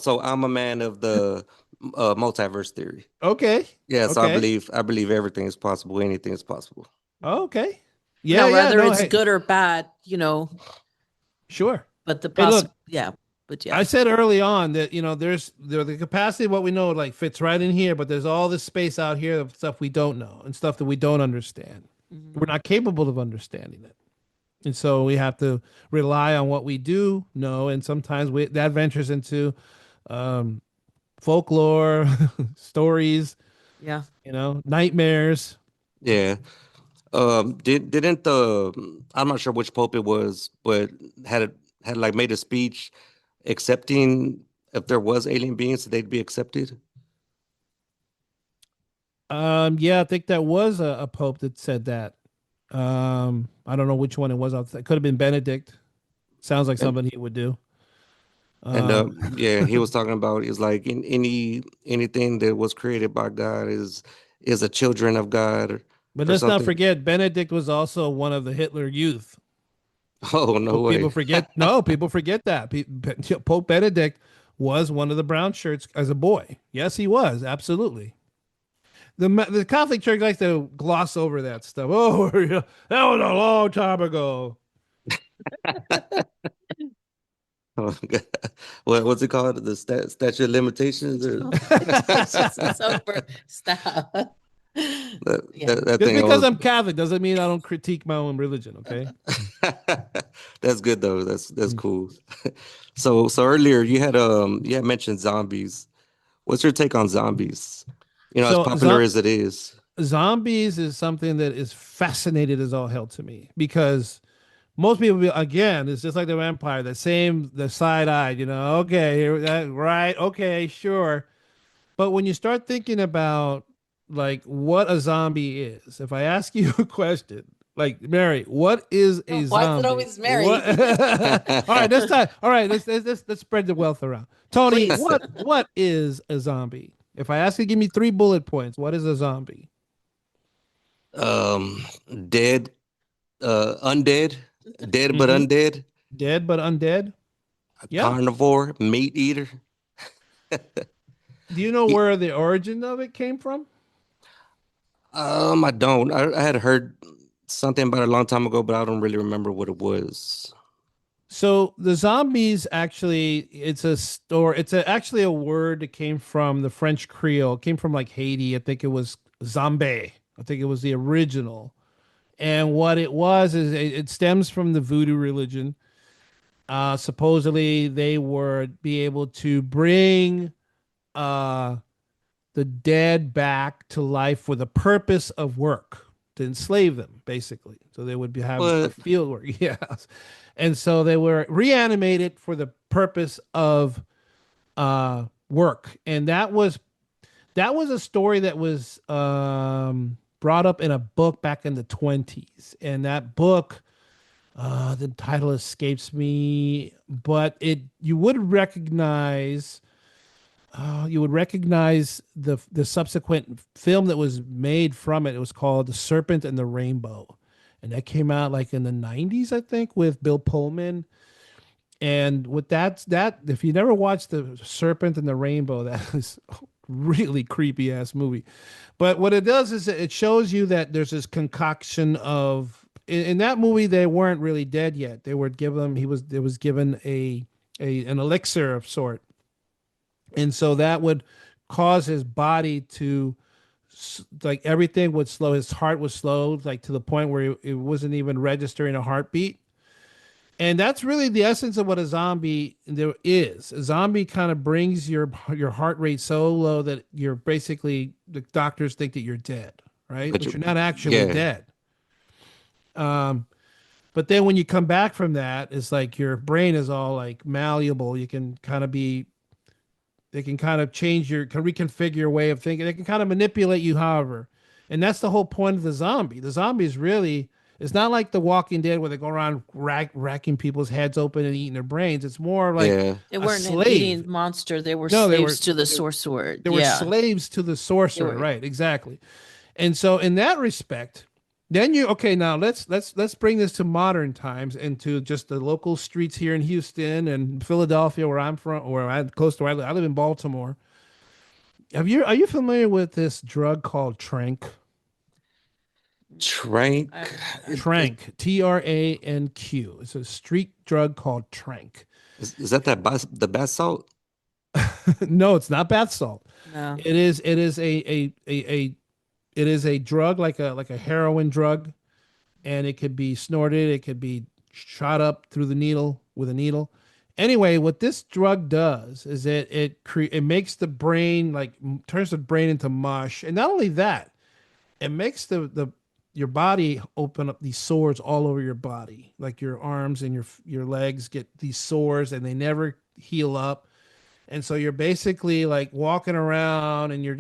Speaker 4: so I'm a man of the multiverse theory.
Speaker 3: Okay.
Speaker 4: Yeah, so
Speaker 3: Okay.
Speaker 4: I believe everything is possible, anything is possible.
Speaker 3: Okay. Yeah.
Speaker 2: Now,
Speaker 3: Yeah.
Speaker 2: whether
Speaker 3: No.
Speaker 2: it's
Speaker 3: Hey,
Speaker 2: good or bad,
Speaker 3: sure.
Speaker 2: but the
Speaker 3: Hey, look.
Speaker 2: yeah, but yeah.
Speaker 3: I said early on that there's the capacity of what we know like fits right in here, but there's all this space out here of stuff we don't know and stuff that we don't understand.
Speaker 2: Mhm.
Speaker 3: We're not capable of understanding it, and so we have to rely on what we do know. And sometimes that ventures into folklore, stories,
Speaker 2: Yeah.
Speaker 3: nightmares.
Speaker 4: Yeah. Didn't I'm not sure which pope it was, but had like made a speech accepting if there was alien beings, they'd be accepted.
Speaker 3: Yeah, I think that was a pope that said that. I don't know which one it was. It could have been Benedict. Sounds like
Speaker 4: And
Speaker 3: something he would do.
Speaker 4: and
Speaker 3: Um,
Speaker 4: yeah, he was talking about is like in anything that was created by God is a children of God
Speaker 3: but
Speaker 4: or
Speaker 3: let's not
Speaker 4: something.
Speaker 3: forget, Benedict was also one of the Hitler Youth.
Speaker 4: Oh, no way.
Speaker 3: People forget. No, people forget that. Pope Benedict was one of the brown shirts as a boy. Yes, he was. Absolutely. The Catholic Church likes to gloss over that stuff. Oh, that was a long time ago.
Speaker 4: Oh, God. What's it called? The statute of limitations or
Speaker 2: It's over. Stop.
Speaker 4: that,
Speaker 2: Yeah.
Speaker 4: that
Speaker 3: Just
Speaker 4: thing
Speaker 3: because
Speaker 4: always.
Speaker 3: I'm Catholic doesn't mean I don't critique my own religion. Okay.
Speaker 4: That's good though. That's
Speaker 3: Mm.
Speaker 4: cool. So earlier you had mentioned zombies. What's your take on zombies? As
Speaker 3: So
Speaker 4: popular as it is.
Speaker 3: zombies is something that is fascinated as all hell to me because most people again it's just like the vampire, the side-eyed, okay, right, okay, sure. But when you start thinking about like what a zombie is, if I ask you a question like, Mary, what is a
Speaker 2: Why is it
Speaker 3: zombie?
Speaker 2: always Mary?
Speaker 3: What? All right, let's spread the wealth around. Tony,
Speaker 2: Please.
Speaker 3: what is a zombie? If I ask you, give me 3 bullet points. What is a zombie?
Speaker 4: Um, dead, undead, dead but
Speaker 3: Mhm.
Speaker 4: undead,
Speaker 3: Dead but undead.
Speaker 4: a
Speaker 3: Yeah.
Speaker 4: carnivore, meat eater.
Speaker 3: Do you know
Speaker 4: Ye-
Speaker 3: where the origin of it came from?
Speaker 4: I don't. I had heard something about it a long time ago, but I don't really remember what it was.
Speaker 3: So the zombies actually, it's a store. It's actually a word that came from the French Creole. It came from like Haiti. I think it was zombie. I think it was the original. And what it was is it stems from the voodoo religion. Supposedly they would be able to bring uh, the dead back to life for the purpose of work, to enslave them, basically. So they would have a
Speaker 4: What?
Speaker 3: field work. Yeah. And so they were reanimated for the purpose of work. And that was a story that was brought up in a book back in the 20s. And that book, the title escapes me, but you would recognize the subsequent film that was made from it. It was called The Serpent and the Rainbow. And that came out like in the 90s, I think, with Bill Pullman. And with that, if you never watched The Serpent and the Rainbow, that is a really creepy ass movie. But what it does is it shows you that there's this concoction of in that movie they weren't really dead yet. They were given It was given an elixir of sort, and so that would cause his body to like everything would slow. His heart was slowed like to the point where it wasn't even registering a heartbeat. And that's really the essence of what a zombie there is. A zombie kind of brings your heart rate so low that you're basically the doctors think that you're dead, right?
Speaker 4: But
Speaker 3: But
Speaker 4: you,
Speaker 3: you're not actually
Speaker 4: yeah,
Speaker 3: dead. Um, but then when you come back from that, it's like your brain is all like malleable. You can kind of be They can kind of can reconfigure your way of thinking. They can kind of manipulate you, however. And that's the whole point of the zombie. The zombie is really, it's not like The Walking Dead where they go around racking people's heads open and eating their brains. It's more like
Speaker 4: yeah.
Speaker 2: They
Speaker 3: a
Speaker 2: weren't an
Speaker 3: slave.
Speaker 2: eating monster. They were
Speaker 3: No,
Speaker 2: slaves to the sorcerer.
Speaker 3: they were
Speaker 2: Yeah.
Speaker 3: slaves to the
Speaker 2: They
Speaker 3: sorcerer,
Speaker 2: were.
Speaker 3: right? Exactly. And so in that respect, then okay, now let's bring this to modern times and to just the local streets here in Houston and Philadelphia, where I'm from, or I'm close to where I live. I live in Baltimore. Are you familiar with this drug called Trank?
Speaker 4: Trank.
Speaker 2: I,
Speaker 3: Trank, Tranq. It's a street drug called Trank.
Speaker 4: Is that the bath salt?
Speaker 3: No, it's not bath salt.
Speaker 2: no.
Speaker 3: It is it is a drug like a heroin drug, and it could be snorted, it could be shot up through the needle with a needle. Anyway, what this drug does is it makes the brain like turns the brain into mush, and not only that, it makes the your body open up these sores all over your body, like your arms and your legs get these sores, and they never heal up. And so you're basically like walking around and your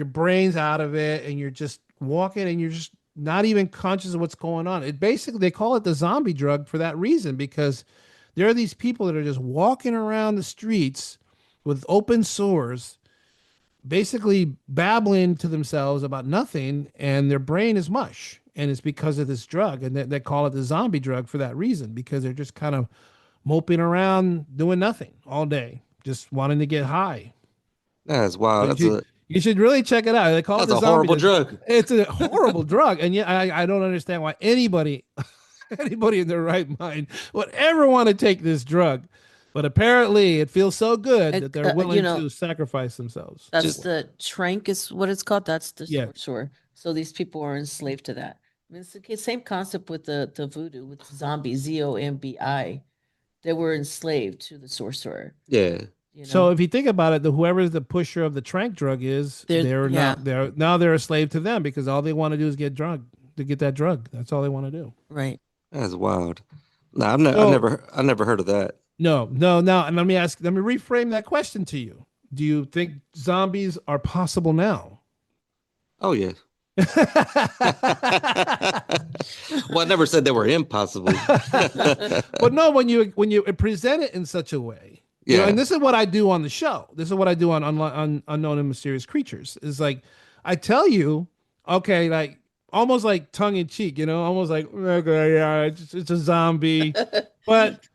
Speaker 3: brain's out of it and you're just walking and you're just not even conscious of what's going on. It basically, they call it the zombie drug for that reason, because there are these people that are just walking around the streets with open sores, basically babbling to themselves about nothing, and their brain is mush. And it's because of this drug. And they call it the zombie drug for that reason, because they're just kind of moping around doing nothing all day, just wanting to get high.
Speaker 4: That's wow.
Speaker 3: So you should really check it out. They call it
Speaker 4: That's
Speaker 3: the
Speaker 4: a
Speaker 3: zombie
Speaker 4: horrible
Speaker 3: drug.
Speaker 4: drug.
Speaker 3: It's a horrible drug, and yet I don't understand why anybody in their right mind would ever want to take this drug. But apparently, it feels so good that they're willing to sacrifice themselves.
Speaker 2: That's
Speaker 4: Just
Speaker 2: the trank is what it's called. That's the
Speaker 3: Yeah.
Speaker 2: sorcerer. So these people are enslaved to that. I mean, it's the same concept with the voodoo with zombi, ZOMBI. They were enslaved to the sorcerer.
Speaker 4: yeah.
Speaker 3: So if you think about it, whoever the pusher of the trank drug is,
Speaker 2: Yeah.
Speaker 3: they're a slave to them, because all they want to do is get that drug. That's all they want to do.
Speaker 2: Right.
Speaker 4: That's wild. No, I never heard of that.
Speaker 3: No. And let me reframe that question to you. Do you think zombies are possible now?
Speaker 4: Oh yeah. Well, I never said they were impossible.
Speaker 3: But no, when you present it in such a way, You know,
Speaker 4: Yeah.
Speaker 3: and this is what I do on the show. This is what I do on Unknown and Mysterious Creatures. Is like I tell you, okay, like almost like tongue in cheek, you know, almost like okay, yeah, it's a zombie. But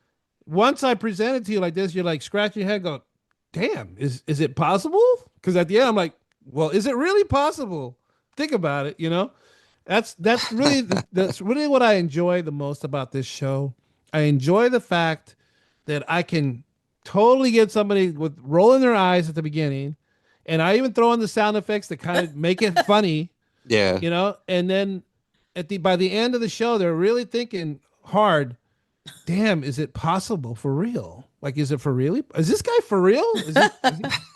Speaker 3: once I present it to you like this, you're like scratching your head, go, damn, is it possible? Because at the end, I'm like, well, is it really possible? Think about it, you know. That's really what I enjoy the most about this show. I enjoy the fact that I can totally get somebody with rolling their eyes at the beginning, and I even throw in the sound effects to kind of make it funny,
Speaker 4: Yeah.
Speaker 3: you know. And then by the end of the show, they're really thinking hard. Damn, is it possible for real? Like, is it for really? Is this guy for real? Is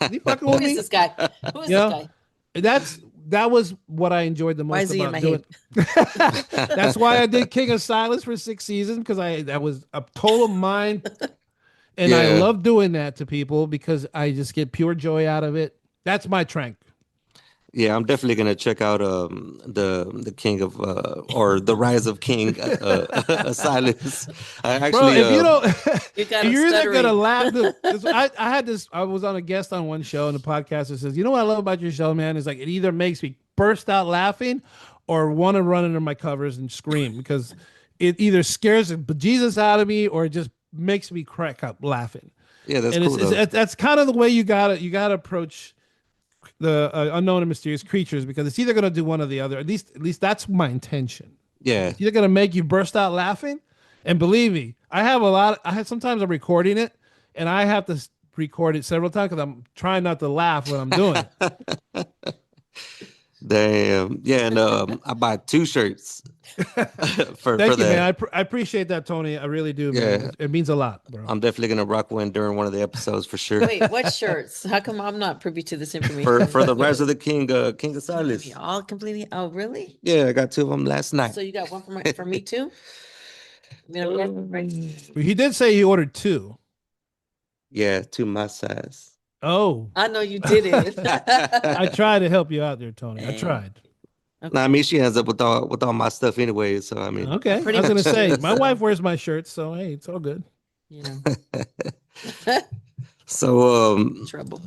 Speaker 3: he fucking
Speaker 2: Who
Speaker 3: with
Speaker 2: is
Speaker 3: me?
Speaker 2: this guy? Who is
Speaker 3: You know?
Speaker 2: this guy?
Speaker 3: That was what I enjoyed the
Speaker 2: Why
Speaker 3: most
Speaker 2: is he in
Speaker 3: about
Speaker 2: my
Speaker 3: doing. That's why I did King Asilas for 6 seasons, because that was a total mind, and I
Speaker 4: Yeah.
Speaker 3: love doing that to people because I just get pure joy out of it. That's my trank.
Speaker 4: Yeah, I'm definitely gonna check out the King of or the Rise of King Asilas. I
Speaker 3: Bro,
Speaker 4: actually
Speaker 3: if you don't,
Speaker 2: You got
Speaker 3: if
Speaker 2: him
Speaker 3: you're either gonna
Speaker 2: stuttering.
Speaker 3: laugh, I had this. I was on a guest on one show, and the podcaster says, "You know what I love about your show, man? Is like it either makes me burst out laughing, or want to run under my covers and scream because it either scares the bejesus out of me, or it just makes me crack up laughing."
Speaker 4: Yeah, that's
Speaker 3: And
Speaker 4: cool though.
Speaker 3: that's kind of the way you gotta approach the Unknown and Mysterious Creatures, because it's either gonna do one or the other. At least that's my intention.
Speaker 4: Yeah.
Speaker 3: It's either gonna make you burst out laughing, and believe me, sometimes I'm recording it, and I have to record it several times because I'm trying not to laugh when I'm doing it.
Speaker 4: Damn. Yeah, and I bought 2 shirts for
Speaker 3: Thank you,
Speaker 4: that.
Speaker 3: man. I appreciate that, Tony. I really do, man.
Speaker 4: Yeah.
Speaker 3: It means a lot, bro.
Speaker 4: I'm definitely gonna rock one during one of the episodes for sure.
Speaker 2: Wait, what shirts? How come I'm not privy to this information?
Speaker 4: For the Rise of the King, King
Speaker 2: You
Speaker 4: Asilas.
Speaker 2: all completely. Oh, really?
Speaker 4: Yeah, I got 2 of them last night.
Speaker 2: So you got one for me too?
Speaker 3: He did say he ordered 2.
Speaker 4: Yeah, 2 my size.
Speaker 3: Oh,
Speaker 2: I know you did it.
Speaker 3: I tried to help you out there, Tony. I
Speaker 2: Dang.
Speaker 3: tried.
Speaker 4: No, I mean she ends up with all my stuff anyway. So I mean,
Speaker 3: Okay.
Speaker 2: Pretty
Speaker 3: I was gonna
Speaker 2: much
Speaker 3: say
Speaker 2: is.
Speaker 3: my wife wears my shirts, so hey, it's all good.
Speaker 2: You know,
Speaker 4: so
Speaker 2: trouble.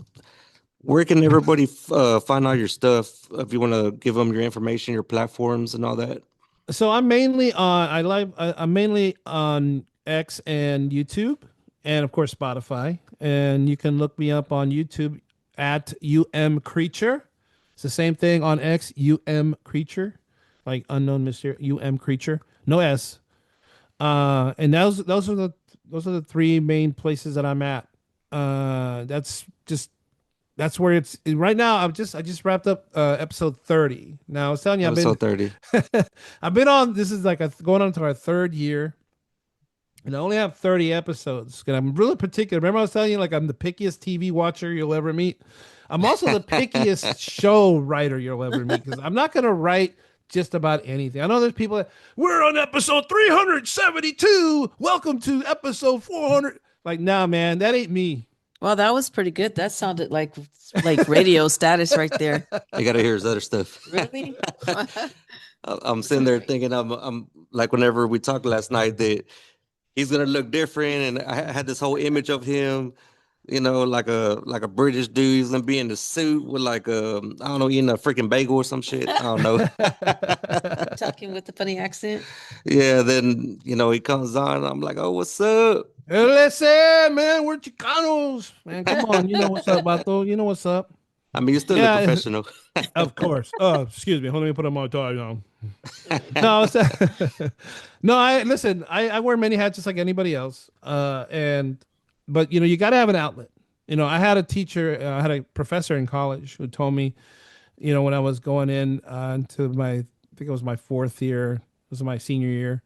Speaker 4: where can everybody find all your stuff? If you want to give them your information, your platforms, and all that.
Speaker 3: So I'm mainly on X and YouTube, and of course Spotify. And you can look me up on YouTube at Creature. It's the same thing on X, Creature, like Unknown Mystery Creature, no S. And those are the 3 main places that I'm at. That's where it's right now. I just wrapped up episode 30. Now I was telling you,
Speaker 4: Episode 30.
Speaker 3: I've been on. This is like going on to our 3rd year, and I only have 30 episodes. And I'm really particular. Remember, I was telling you, like I'm the pickiest TV watcher you'll ever meet. I'm also the pickiest show writer you'll ever meet, because I'm not gonna write just about anything. I know there's people that we're on episode 372. Welcome to episode 400. Like, nah, man, that ain't me.
Speaker 2: Well, that was pretty good. That sounded like radio status right there.
Speaker 4: I gotta hear his other stuff.
Speaker 2: Really?
Speaker 4: I'm sitting there thinking, I'm like, whenever we talked last night, that he's gonna look different, and I had this whole image of him, you know, like a British dude. He's gonna be in the suit with like I don't know, eating a freaking bagel or some shit. I don't know.
Speaker 2: Talking with the funny accent.
Speaker 4: Yeah, then you know he comes on, and I'm like, oh, what's up?
Speaker 3: Hey, listen, man, we're Chicanos. Man, come on. You know what's up, Bato. You know what's up.
Speaker 4: I mean, you're still
Speaker 3: Yeah.
Speaker 4: a professional.
Speaker 3: Of course. Oh, excuse me. Hold on, let me put on my tie now. No, no. I wear many hats just like anybody else. But you know, you got to have an outlet. You know, I had a teacher, I had a professor in college who told me, you know, when I was going in to I think it was my 4th year, this was my senior year.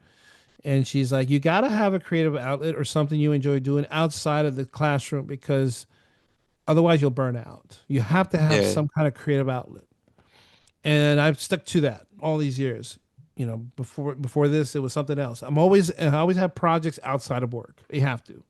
Speaker 3: And she's like, you got to have a creative outlet or something you enjoy doing outside of the classroom, because otherwise you'll burn out. You have to have some kind of creative outlet. And I've stuck to that all these years. You know, before this, it was something else. I always have projects outside of work. You have to.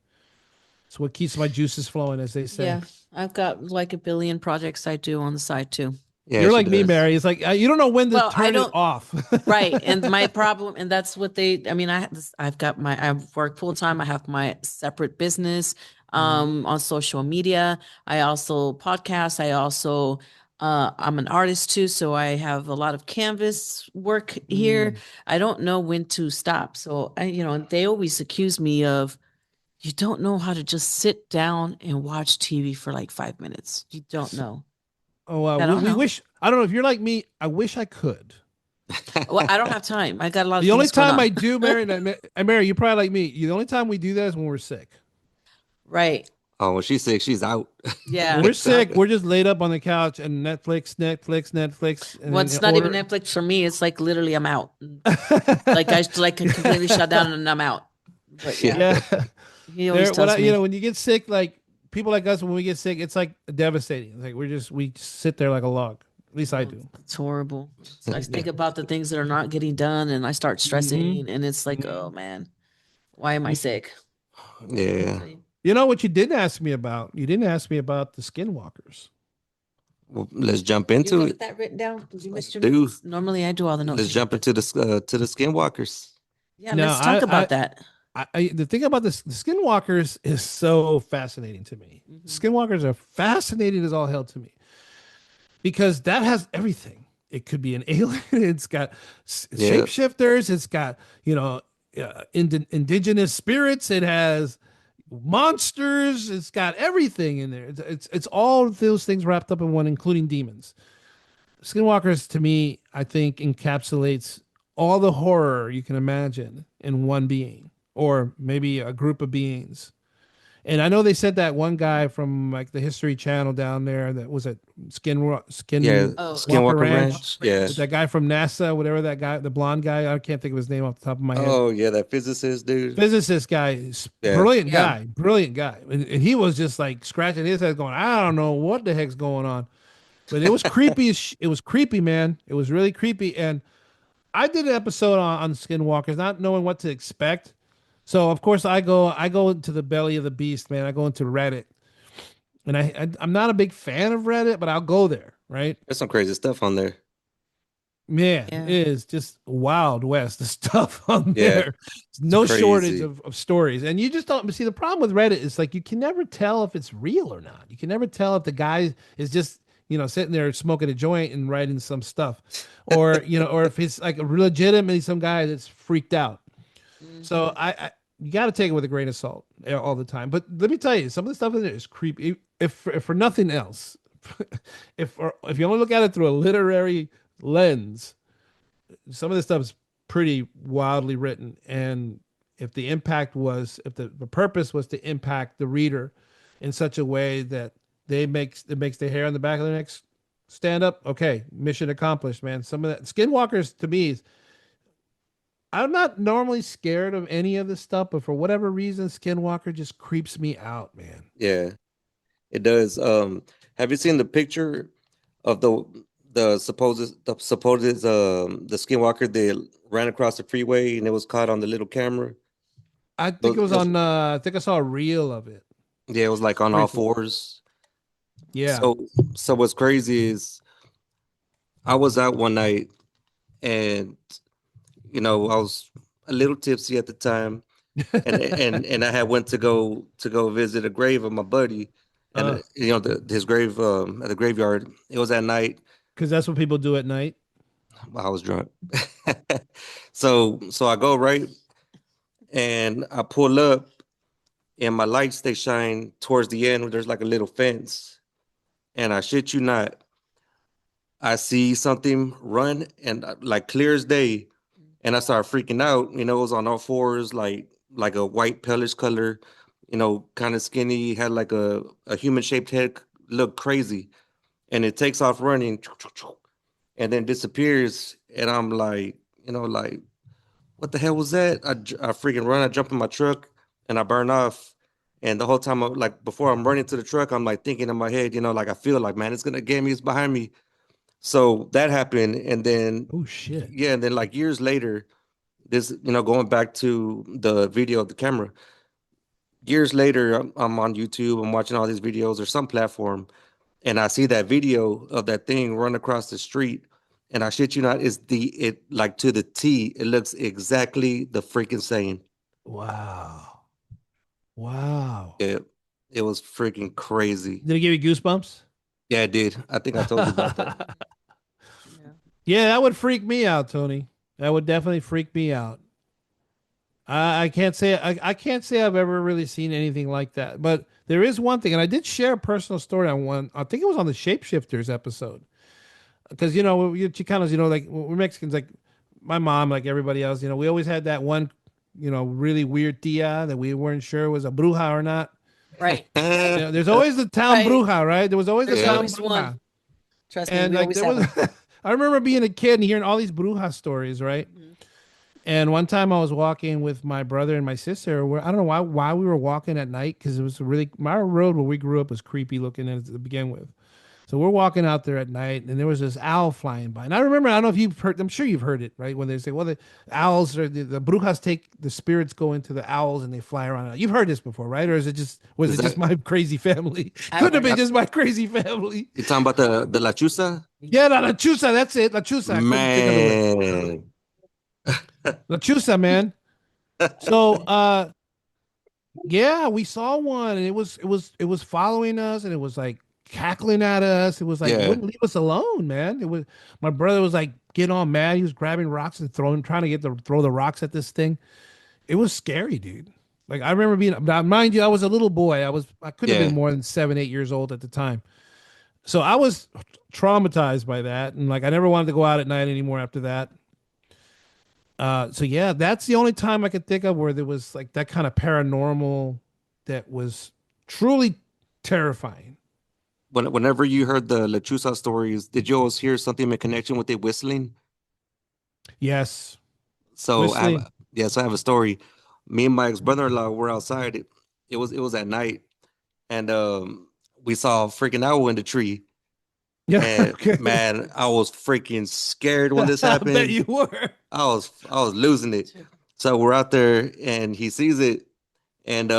Speaker 3: It's what keeps my juices flowing, as they say.
Speaker 2: Yeah, I've got like a billion projects I do on the side too.
Speaker 4: Yeah,
Speaker 3: You're
Speaker 4: she
Speaker 3: like me,
Speaker 4: does.
Speaker 3: Mary. It's like you don't know when to
Speaker 2: Well, I
Speaker 3: turn it
Speaker 2: don't-
Speaker 3: off.
Speaker 2: Right. And my problem, and that's what I work full time. I have my separate business. on social media. I also podcast. I also I'm an artist too, so I have a lot of canvas work here. I don't know when to stop. So they always accuse me of, you don't know how to just sit down and watch TV for like 5 minutes. You don't know.
Speaker 3: Oh,
Speaker 2: I don't
Speaker 3: we
Speaker 2: know.
Speaker 3: wish. I don't know if you're like me. I wish I could.
Speaker 2: Well, I don't have time. I got a lot of
Speaker 3: The only
Speaker 2: things going
Speaker 3: time I
Speaker 2: on.
Speaker 3: do, Mary, and Mary, you're probably like me. The only time we do that is when we're sick.
Speaker 2: Right.
Speaker 4: Oh, when she's sick, she's out.
Speaker 2: Yeah.
Speaker 3: When we're sick, we're just laid up on the couch and Netflix, and
Speaker 2: Well,
Speaker 3: then
Speaker 2: it's not even
Speaker 3: order.
Speaker 2: Netflix for me. It's like literally I'm out. Like I completely shut down and I'm out. But yeah,
Speaker 3: Yeah.
Speaker 2: he always
Speaker 3: There,
Speaker 2: tells me.
Speaker 3: when you get sick, like people like us, when we get sick, it's like devastating. Like we just sit there like a log. At least I do.
Speaker 2: It's horrible. I think about the things that are not getting done and I start stressing and it's like, oh man, why am I sick?
Speaker 4: Yeah.
Speaker 3: You know what you didn't ask me about? You didn't ask me about the skinwalkers.
Speaker 4: Well, let's jump
Speaker 2: You
Speaker 4: into
Speaker 2: got
Speaker 4: it.
Speaker 2: that written down? Did you miss your
Speaker 4: Do.
Speaker 2: notes? Normally I do all the notes.
Speaker 4: Let's jump into the skinwalkers.
Speaker 2: Yeah,
Speaker 3: Now,
Speaker 2: let's talk about that.
Speaker 3: The thing about the skinwalkers is so fascinating to me. Skinwalkers are fascinating as all hell to me because that has everything. It could be an alien. It's got
Speaker 4: Yeah.
Speaker 3: shapeshifters. It's got indigenous spirits. It has monsters. It's got everything in there. It's all those things wrapped up in one, including demons. Skinwalkers, to me, I think encapsulates all the horror you can imagine in one being, or maybe a group of beings. And I know they said that one guy from like the History Channel down there that was at
Speaker 4: Yeah.
Speaker 2: Oh.
Speaker 4: Skinwalker
Speaker 3: Ranch.
Speaker 4: Ranch. Yeah.
Speaker 3: That guy from NASA, whatever that guy, the blonde guy, I can't think of his name off the top of my head.
Speaker 4: Oh, yeah. That physicist dude.
Speaker 3: Physicist guy,
Speaker 4: Yeah.
Speaker 3: brilliant
Speaker 2: Yeah.
Speaker 3: guy, brilliant guy. And he was just like scratching his head going, I don't know what the heck's going on. But it was creepy. It was creepy, man. It was really creepy. And I did an episode on skinwalkers, not knowing what to expect. So of course I go into the belly of the beast, man. I go into Reddit, and I'm not a big fan of Reddit, but I'll go there, right?
Speaker 4: There's some crazy stuff on there.
Speaker 3: Man,
Speaker 2: Yeah.
Speaker 3: it is just wild west the stuff on
Speaker 4: Yeah.
Speaker 3: there. No
Speaker 4: crazy.
Speaker 3: shortage of stories, and you just don't see the problem with Reddit is like you can never tell if it's real or not. You can never tell if the guy is just sitting there smoking a joint and writing some stuff, or or if it's like a legitimately some guy that's freaked out. So I you got to take it with a grain of salt all the time. But let me tell you, some of the stuff in there is creepy. If for nothing else, if you only look at it through a literary lens, some of this stuff is pretty wildly written. And if the purpose was to impact the reader in such a way that it makes the hair on the back of their neck stand up, okay, mission accomplished, man. Some of that skinwalkers to me is, I'm not normally scared of any of this stuff, but for whatever reason, Skinwalker just creeps me out, man.
Speaker 4: Yeah. It does. Have you seen the picture of the supposed the skinwalker that ran across the freeway and it was caught on the little camera?
Speaker 3: I think it was on. I think I saw a reel of it.
Speaker 4: Yeah, it was like on all fours.
Speaker 3: Yeah.
Speaker 4: So what's crazy is I was out one night and I was a little tipsy at the time, and I had went to go visit a grave of my buddy, and his grave at the graveyard. It was at night.
Speaker 3: Because that's what people do at night.
Speaker 4: I was drunk, so I go right, and I pull up, and my lights they shine towards the end where there's like a little fence, and I shit you not, I see something run and like clear as day. And I started freaking out. It was on all fours, like a white palish color, kind of skinny, had like a human-shaped head, looked crazy. And it takes off running and then disappears. And I'm like, like, what the hell was that? I freaking run, I jump in my truck and I burn off. And the whole time, before I'm running to the truck, I'm like thinking in my head, like, I feel like, man, it's going to get me, it's behind me. So that happened, and then
Speaker 3: oh shit,
Speaker 4: yeah, and then like years later, this going back to the video of the camera. Years later, I'm on YouTube, I'm watching all these videos or some platform, and I see that video of that thing run across the street, and I shit you not, it like to the T, it looks exactly the freaking same.
Speaker 3: Wow.
Speaker 4: Yeah, It was freaking crazy.
Speaker 3: Did it give you goosebumps?
Speaker 4: Yeah, it did. I think I told you about that.
Speaker 2: Yeah.
Speaker 3: Yeah, that would freak me out, Tony. That would definitely freak me out. I can't say I can't say I've ever really seen anything like that. But there is one thing, and I did share a personal story on one. I think it was on the Shapeshifters episode, because you Chicanos, like we're Mexicans, like my mom, like everybody else, we always had that one, really weird tia that we weren't sure was a bruja or not.
Speaker 2: Right.
Speaker 3: There's always the town
Speaker 2: Right.
Speaker 3: bruja, right? There was always the
Speaker 2: There's
Speaker 3: town
Speaker 2: always
Speaker 3: bruja.
Speaker 2: one. Trust me,
Speaker 3: And
Speaker 2: we
Speaker 3: like
Speaker 2: always
Speaker 3: there
Speaker 2: have
Speaker 3: was,
Speaker 2: one.
Speaker 3: I remember being a kid and hearing all these bruja stories, right?
Speaker 2: Mhm.
Speaker 3: And one time I was walking with my brother and my sister. Where I don't know why we were walking at night, because it was my road where we grew up was creepy looking to begin with. So we're walking out there at night, and there was this owl flying by. And I remember, I don't know if you've heard, I'm sure you've heard it, right? When they say, well, the owls or the brujas take the spirits go into the owls and they fly around. You've heard this before, right? Or was it just my crazy family? Could have been just my crazy family.
Speaker 4: You talking about the La Chusa?
Speaker 3: Yeah, la chusa, that's it. La chusa. I couldn't think of the word.
Speaker 4: Man.
Speaker 3: La chusa, man. So yeah, we saw one, and it was following us, and it was like cackling at us. It was like it
Speaker 4: Yeah.
Speaker 3: wouldn't leave us alone, man. It was My brother was like getting all mad. He was grabbing rocks and trying to throw the rocks at this thing. It was scary, dude. Like I remember now, mind you, I was a little boy. I could have
Speaker 4: Yeah.
Speaker 3: been more than 7, 8 years old at the time. So I was traumatized by that, and like I never wanted to go out at night anymore after that. So yeah, that's the only time I could think of where there was like that kind of paranormal that was truly terrifying.
Speaker 4: Whenever you heard the La Chusa stories, did you always hear something in connection with it whistling?
Speaker 3: Yes.
Speaker 4: So
Speaker 3: Whistling.
Speaker 4: I have a story. Me and my ex-brother-in-law were outside. It was at night, and we saw a freaking owl in the tree.
Speaker 3: Yeah.
Speaker 4: And
Speaker 3: Okay.
Speaker 4: man, I was freaking scared when this
Speaker 3: I bet
Speaker 4: happened.
Speaker 3: you were.
Speaker 4: I was losing it. So we're out there and he sees it, and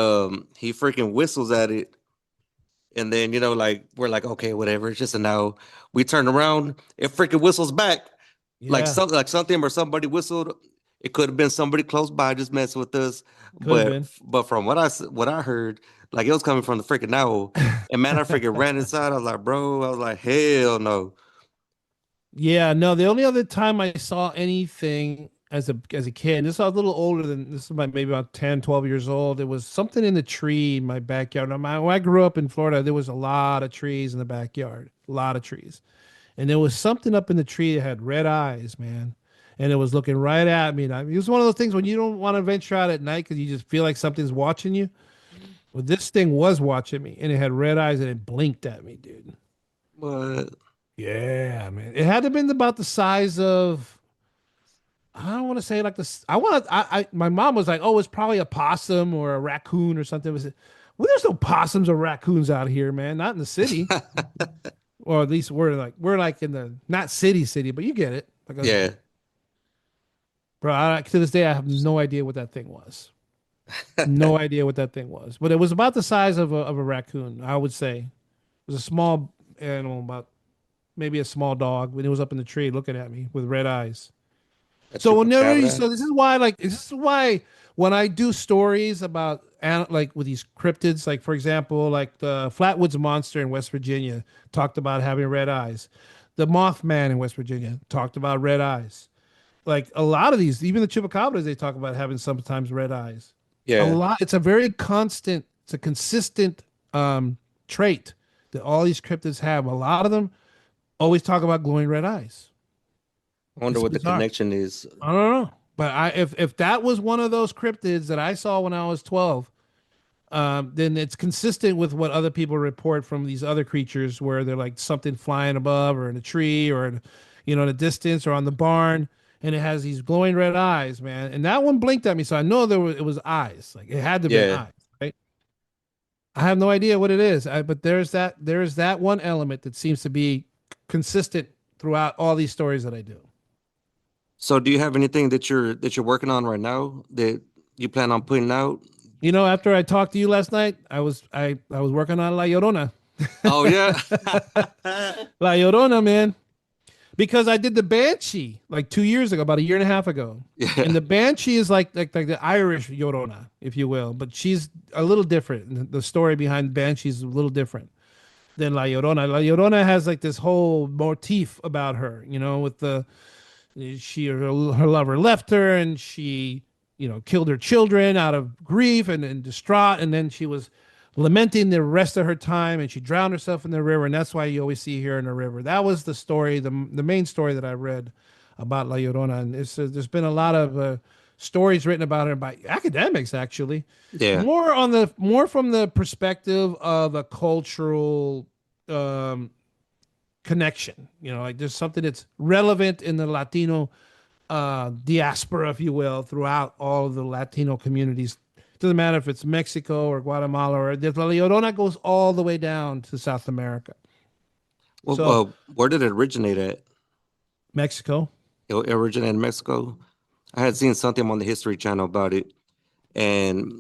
Speaker 4: he freaking whistles at it. And then, like we're like, okay, whatever, it's just an owl. We turn around, it freaking whistles back. Like
Speaker 3: Yeah.
Speaker 4: something or somebody whistled. It could have been somebody close by just messing with us.
Speaker 3: Could have been.
Speaker 4: But from what I heard, like it was coming from the freaking owl. And man, I freaking ran inside. I was like, bro, I was like, hell no.
Speaker 3: Yeah, no, the only other time I saw anything as a kid, and this I was a little older than this, is maybe about 10, 12 years old. It was something in the tree in my backyard. Now, when I grew up in Florida, there was a lot of trees in the backyard, a lot of trees. And there was something up in the tree that had red eyes, man. And it was looking right at me. And it was one of those things when you don't want to venture out at night because you just feel like something's watching you. Well, this thing was watching me, and it had red eyes, and it blinked at me, dude.
Speaker 4: What?
Speaker 3: Yeah, man. It had to have been about the size of, I don't want to say like this. My mom was like, oh, it's probably a possum or a raccoon or something. Well, there's no possums or raccoons out here, man. Not in the city. Or at least we're like in the, not city, but you get it. Like,
Speaker 4: Yeah.
Speaker 3: bro, to this day, I have no idea what that thing was. No idea what that thing was. But it was about the size of a raccoon, I would say. It was a small animal, about maybe a small dog, when it was up in the tree looking at me with red eyes. So this is why when I do stories about like with these cryptids, like for example, like the Flatwoods Monster in West Virginia talked about having red eyes. The Mothman in West Virginia talked about red eyes. Like a lot of these, even the chupacabras, they talk about having sometimes red eyes.
Speaker 4: Yeah.
Speaker 3: It's a consistent trait that all these cryptids have. A lot of them always talk about glowing red eyes.
Speaker 4: I wonder
Speaker 3: It's
Speaker 4: what the
Speaker 3: bizarre.
Speaker 4: connection is.
Speaker 3: I don't know, but if that was one of those cryptids that I saw when I was 12, then it's consistent with what other people report from these other creatures, where they're like something flying above or in a tree or in the distance or on the barn, and it has these glowing red eyes, man. And that one blinked at me, so I know it was eyes. Like it had to be
Speaker 4: Yeah.
Speaker 3: eyes, right? I have no idea what it is, but there's that one element that seems to be consistent throughout all these stories that I do.
Speaker 4: So do you have anything that you're working on right now that you plan on putting out?
Speaker 3: After I talked to you last night, I was working on La Llorona.
Speaker 4: Oh yeah.
Speaker 3: La Llorona, man. because I did the Banshee like 2 years ago, about a year and a half ago.
Speaker 4: Yeah.
Speaker 3: And the Banshee is like the Irish Llorona, if you will, but she's a little different. The story behind Banshee is a little different than La Llorona. La Llorona has like this whole motif about her, with her lover left her, and she killed her children out of grief and distraught, and then she was lamenting the rest of her time, and she drowned herself in the river, and that's why you always see her in the river. That was the story, the main story that I read about La Llorona, and there's been a lot of stories written about her by academics, actually.
Speaker 4: Yeah.
Speaker 3: More from the perspective of a cultural connection. Like there's something that's relevant in the Latino diaspora, if you will, throughout all of the Latino communities. Doesn't matter if it's Mexico or Guatemala, or the La Llorona goes all the way down to South America.
Speaker 4: Well,
Speaker 3: So
Speaker 4: where did it originate at?
Speaker 3: Mexico.
Speaker 4: It originated in Mexico. I had seen something on the History Channel about it, and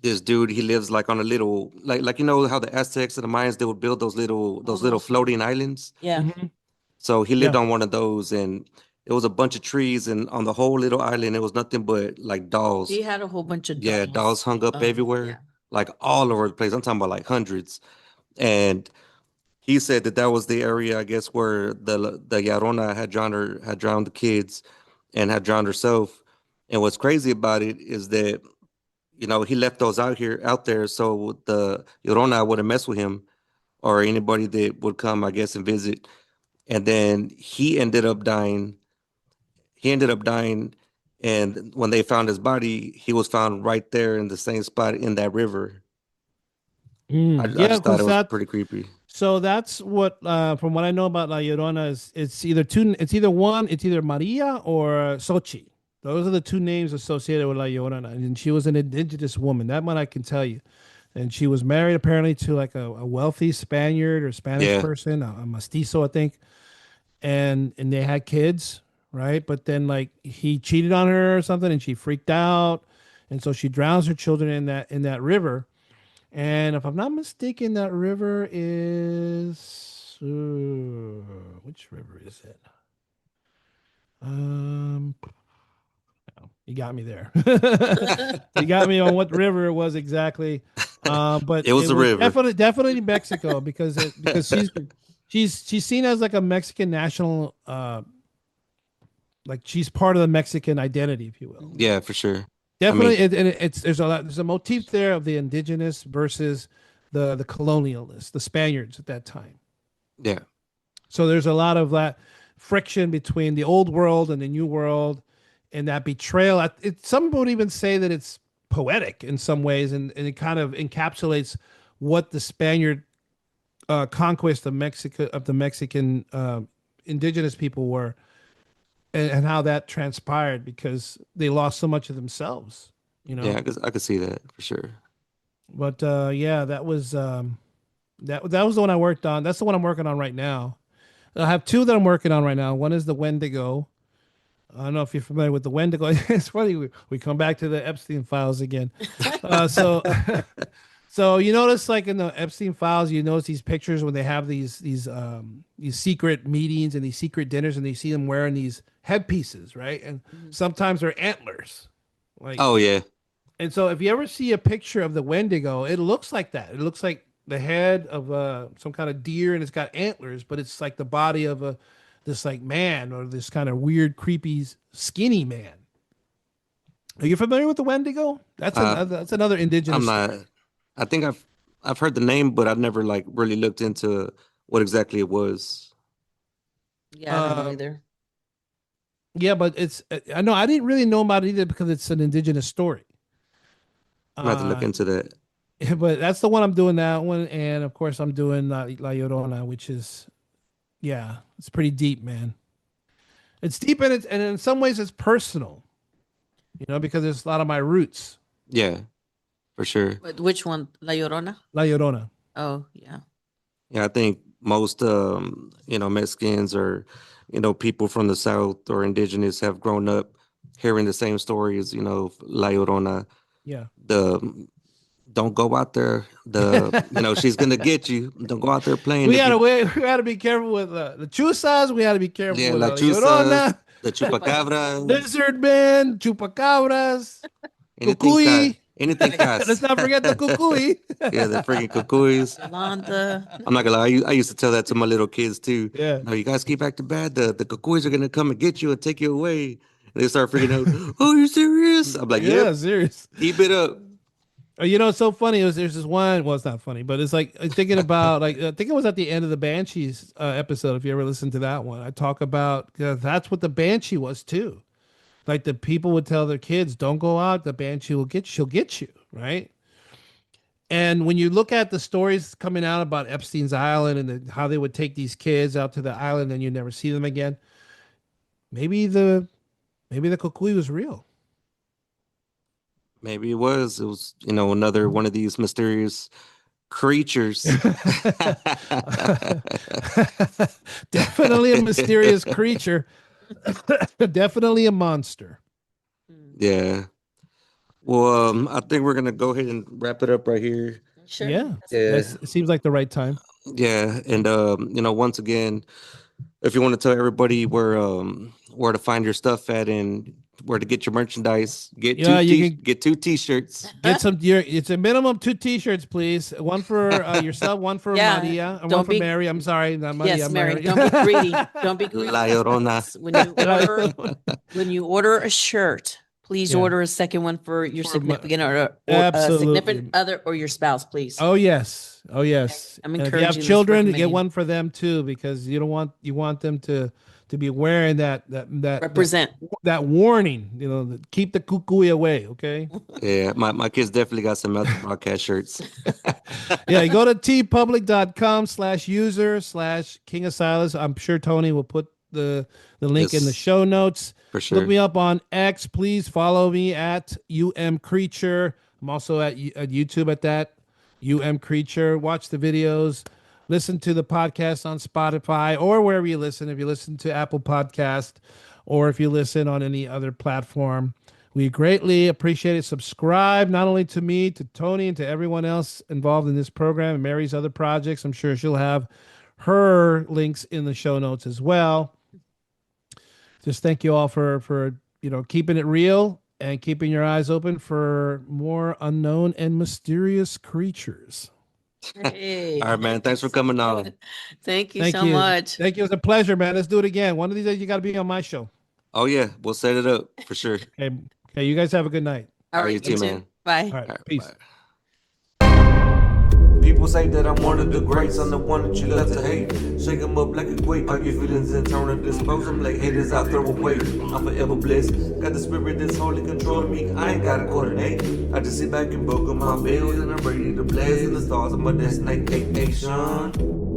Speaker 4: this dude, he lives like on a little, like how the Aztecs and the Mayans, they would build those little floating islands.
Speaker 2: Yeah.
Speaker 3: Mhm.
Speaker 4: So he lived
Speaker 3: Yeah.
Speaker 4: on one of those, and it was a bunch of trees, and on the whole little island, it was nothing but like dolls.
Speaker 2: He had a whole bunch of
Speaker 4: Yeah, dolls hung up everywhere,
Speaker 2: yeah.
Speaker 4: like all over the place. I'm talking about like hundreds. And he said that was the area, I guess, where the Llorona had drowned the kids and had drowned herself. And what's crazy about it is that he left those out there, so the Llorona wouldn't mess with him or anybody that would come, I guess, and visit. And then he ended up dying. And when they found his body, he was found right there in the same spot in that river. I
Speaker 3: Yeah,
Speaker 4: just thought
Speaker 3: because
Speaker 4: it was pretty creepy.
Speaker 3: so that's what, from what I know about La Llorona, is it's either Maria or Xochi. Those are the two names associated with La Llorona, and she was an indigenous woman. That one I can tell you. And she was married apparently to like a wealthy Spaniard or Spanish
Speaker 4: Yeah.
Speaker 3: person, a mestizo, I think. And they had kids, right? But then like he cheated on her or something, and she freaked out, and so she drowns her children in that river. And if I'm not mistaken, that river is which river is it? You got me there. You got me on what river it was exactly. But
Speaker 4: It was a river.
Speaker 3: definitely Mexico, because she's seen as like a Mexican national, like she's part of the Mexican identity, if you will.
Speaker 4: Yeah, for sure.
Speaker 3: Definitely, there's a motif there of the indigenous versus the colonialists, the Spaniards at that time.
Speaker 4: Yeah.
Speaker 3: So there's a lot of that friction between the old world and the new world, and that betrayal. Some would even say that it's poetic in some ways, and it kind of encapsulates what the Spaniard conquest of Mexico, of the Mexican indigenous people were, and how that transpired, because they lost so much of themselves.
Speaker 4: Yeah, I could see that for sure.
Speaker 3: But yeah, that was that was the one I worked on. That's the one I'm working on right now. I have two that I'm working on right now. One is the Wendigo. I don't know if you're familiar with the Wendigo. It's funny, we come back to the Epstein files again. So you notice, like in the Epstein files, you notice these pictures when they have these secret meetings and these secret dinners, and they see them wearing these headpieces, right? And sometimes they're antlers. Like,
Speaker 4: Oh yeah.
Speaker 3: and so if you ever see a picture of the Wendigo, it looks like that. It looks like the head of some kind of deer, and it's got antlers, but it's like the body of this like man, or this kind of weird, creepy, skinny man. Are you familiar with the Wendigo? That's another indigenous
Speaker 4: I'm not.
Speaker 3: story.
Speaker 4: I think I've heard the name, but I've never like really looked into what exactly it was.
Speaker 2: Yeah, I don't know either.
Speaker 3: Yeah, but it's I know I didn't really know about it either, because it's an indigenous story.
Speaker 4: I'm gonna have to look into that.
Speaker 3: But that's the one I'm doing, that one, and of course I'm doing La Llorona, which is, yeah, it's pretty deep, man. It's deep, and in some ways it's personal, because there's a lot of my roots.
Speaker 4: Yeah, for sure.
Speaker 2: But which one? La Llorona?
Speaker 3: La Llorona.
Speaker 2: Oh, yeah.
Speaker 4: Yeah, I think most Mexicans or people from the South or indigenous have grown up hearing the same stories, La Llorona,
Speaker 3: Yeah.
Speaker 4: the don't go out there. She's gonna get you. Don't go out there playing.
Speaker 3: We gotta be careful with the chusas. We gotta be careful with
Speaker 4: la
Speaker 3: La
Speaker 4: chusas,
Speaker 3: Llorona,
Speaker 4: the chupacabras,
Speaker 3: lizard men, chupacabras, cucuy.
Speaker 4: anything
Speaker 3: Let's
Speaker 4: fast.
Speaker 3: not forget the cucuy.
Speaker 4: Yeah, the freaking cucuys.
Speaker 2: Yolanda.
Speaker 4: I'm not gonna lie. I used to tell that to my little kids too.
Speaker 3: Yeah.
Speaker 4: No, you guys keep acting bad. The cucuys are gonna come and get you and take you away. And they start freaking out. Oh, you serious? I'm like,
Speaker 3: Yeah,
Speaker 4: yep.
Speaker 3: serious.
Speaker 4: Keep it up.
Speaker 3: It's so funny. There's this one. Well, it's not funny, but it's like thinking about I think it was at the end of the Banshees episode. If you ever listened to that one, I talk about that's what the Banshee was too. Like the people would tell their kids, "Don't go out. The Banshee will get you. She'll get you." Right. And when you look at the stories coming out about Epstein's Island and how they would take these kids out to the island and you never see them again, maybe the cucuy was real.
Speaker 4: Maybe it was. It was, another one of these mysterious creatures.
Speaker 3: Definitely a mysterious creature. Definitely a monster.
Speaker 4: Yeah. Well, I think we're gonna go ahead and wrap it up right here.
Speaker 2: Sure.
Speaker 3: Yeah.
Speaker 4: Yeah.
Speaker 3: It seems like the right time.
Speaker 4: Yeah, and once again, if you want to tell everybody where to find your stuff at and where to get your merchandise, get two t-shirts.
Speaker 3: Get some. It's a minimum 2 t-shirts, please. One for yourself, one for
Speaker 2: Yeah,
Speaker 3: Maria, and
Speaker 2: don't
Speaker 3: one for
Speaker 2: be-
Speaker 3: Mary. I'm sorry, not Maria.
Speaker 2: Yes, Mary.
Speaker 3: Mary.
Speaker 2: Don't be greedy. Don't be greedy.
Speaker 4: La Llorona.
Speaker 2: When you order a shirt, please
Speaker 3: Yeah.
Speaker 2: order a second one for your
Speaker 3: For
Speaker 2: significant or
Speaker 3: Absolutely.
Speaker 2: significant other or your spouse, please.
Speaker 3: Oh yes. Oh yes.
Speaker 2: I'm
Speaker 3: And if you
Speaker 2: encouraging
Speaker 3: have
Speaker 2: this,
Speaker 3: children, get
Speaker 2: recommending.
Speaker 3: one for them too, because you want them to be wearing that
Speaker 2: Represent.
Speaker 3: that warning. Keep the cucuy away. Okay.
Speaker 4: Yeah, my kids definitely got some other broadcast shirts.
Speaker 3: Yeah, you go to tpublic.com/user/King Asilas. I'm sure Tony will put the link in the
Speaker 4: Yes.
Speaker 3: show notes.
Speaker 4: For sure.
Speaker 3: Look me up on X. Please follow me at UMCreature. I'm also at YouTube at that UMCreature. Watch the videos. Listen to the podcast on Spotify or wherever you listen. If you listen to Apple Podcast or if you listen on any other platform, we greatly appreciate it. Subscribe not only to me, to Tony, and to everyone else involved in this program and Mary's other projects. I'm sure she'll have her links in the show notes as well. Just thank you all for keeping it real and keeping your eyes open for more unknown and mysterious creatures.
Speaker 2: Hey.
Speaker 4: All right, man. Thanks for coming on.
Speaker 2: Thank you so much.
Speaker 3: Thank you. It was a pleasure, man. Let's do it again. One of these days you got to be on my show.
Speaker 4: Oh yeah, we'll set it up for sure.
Speaker 3: Okay. You guys have a good night.
Speaker 2: All right,
Speaker 4: you too, man.
Speaker 2: Bye.
Speaker 3: All right.
Speaker 4: All right,
Speaker 3: Peace.
Speaker 4: bye.
Speaker 1: People say that I'm one of the greats, I'm the one that you love to hate. Shake 'em up like a quake, pop your feelings and turn and dispose 'em like haters I throw away. I'm forever blessed, got the spirit that's wholly controlling me, I ain't gotta coordinate. I just sit back and buckle my bells and I'm ready to blast in the stars of my destination.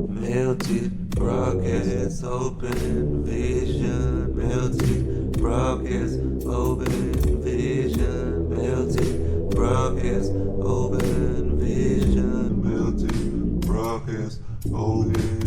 Speaker 1: Melted, broadcast, open vision. Melted, broadcast, open vision. Melted, broadcast, open vision. Melted, broadcast, open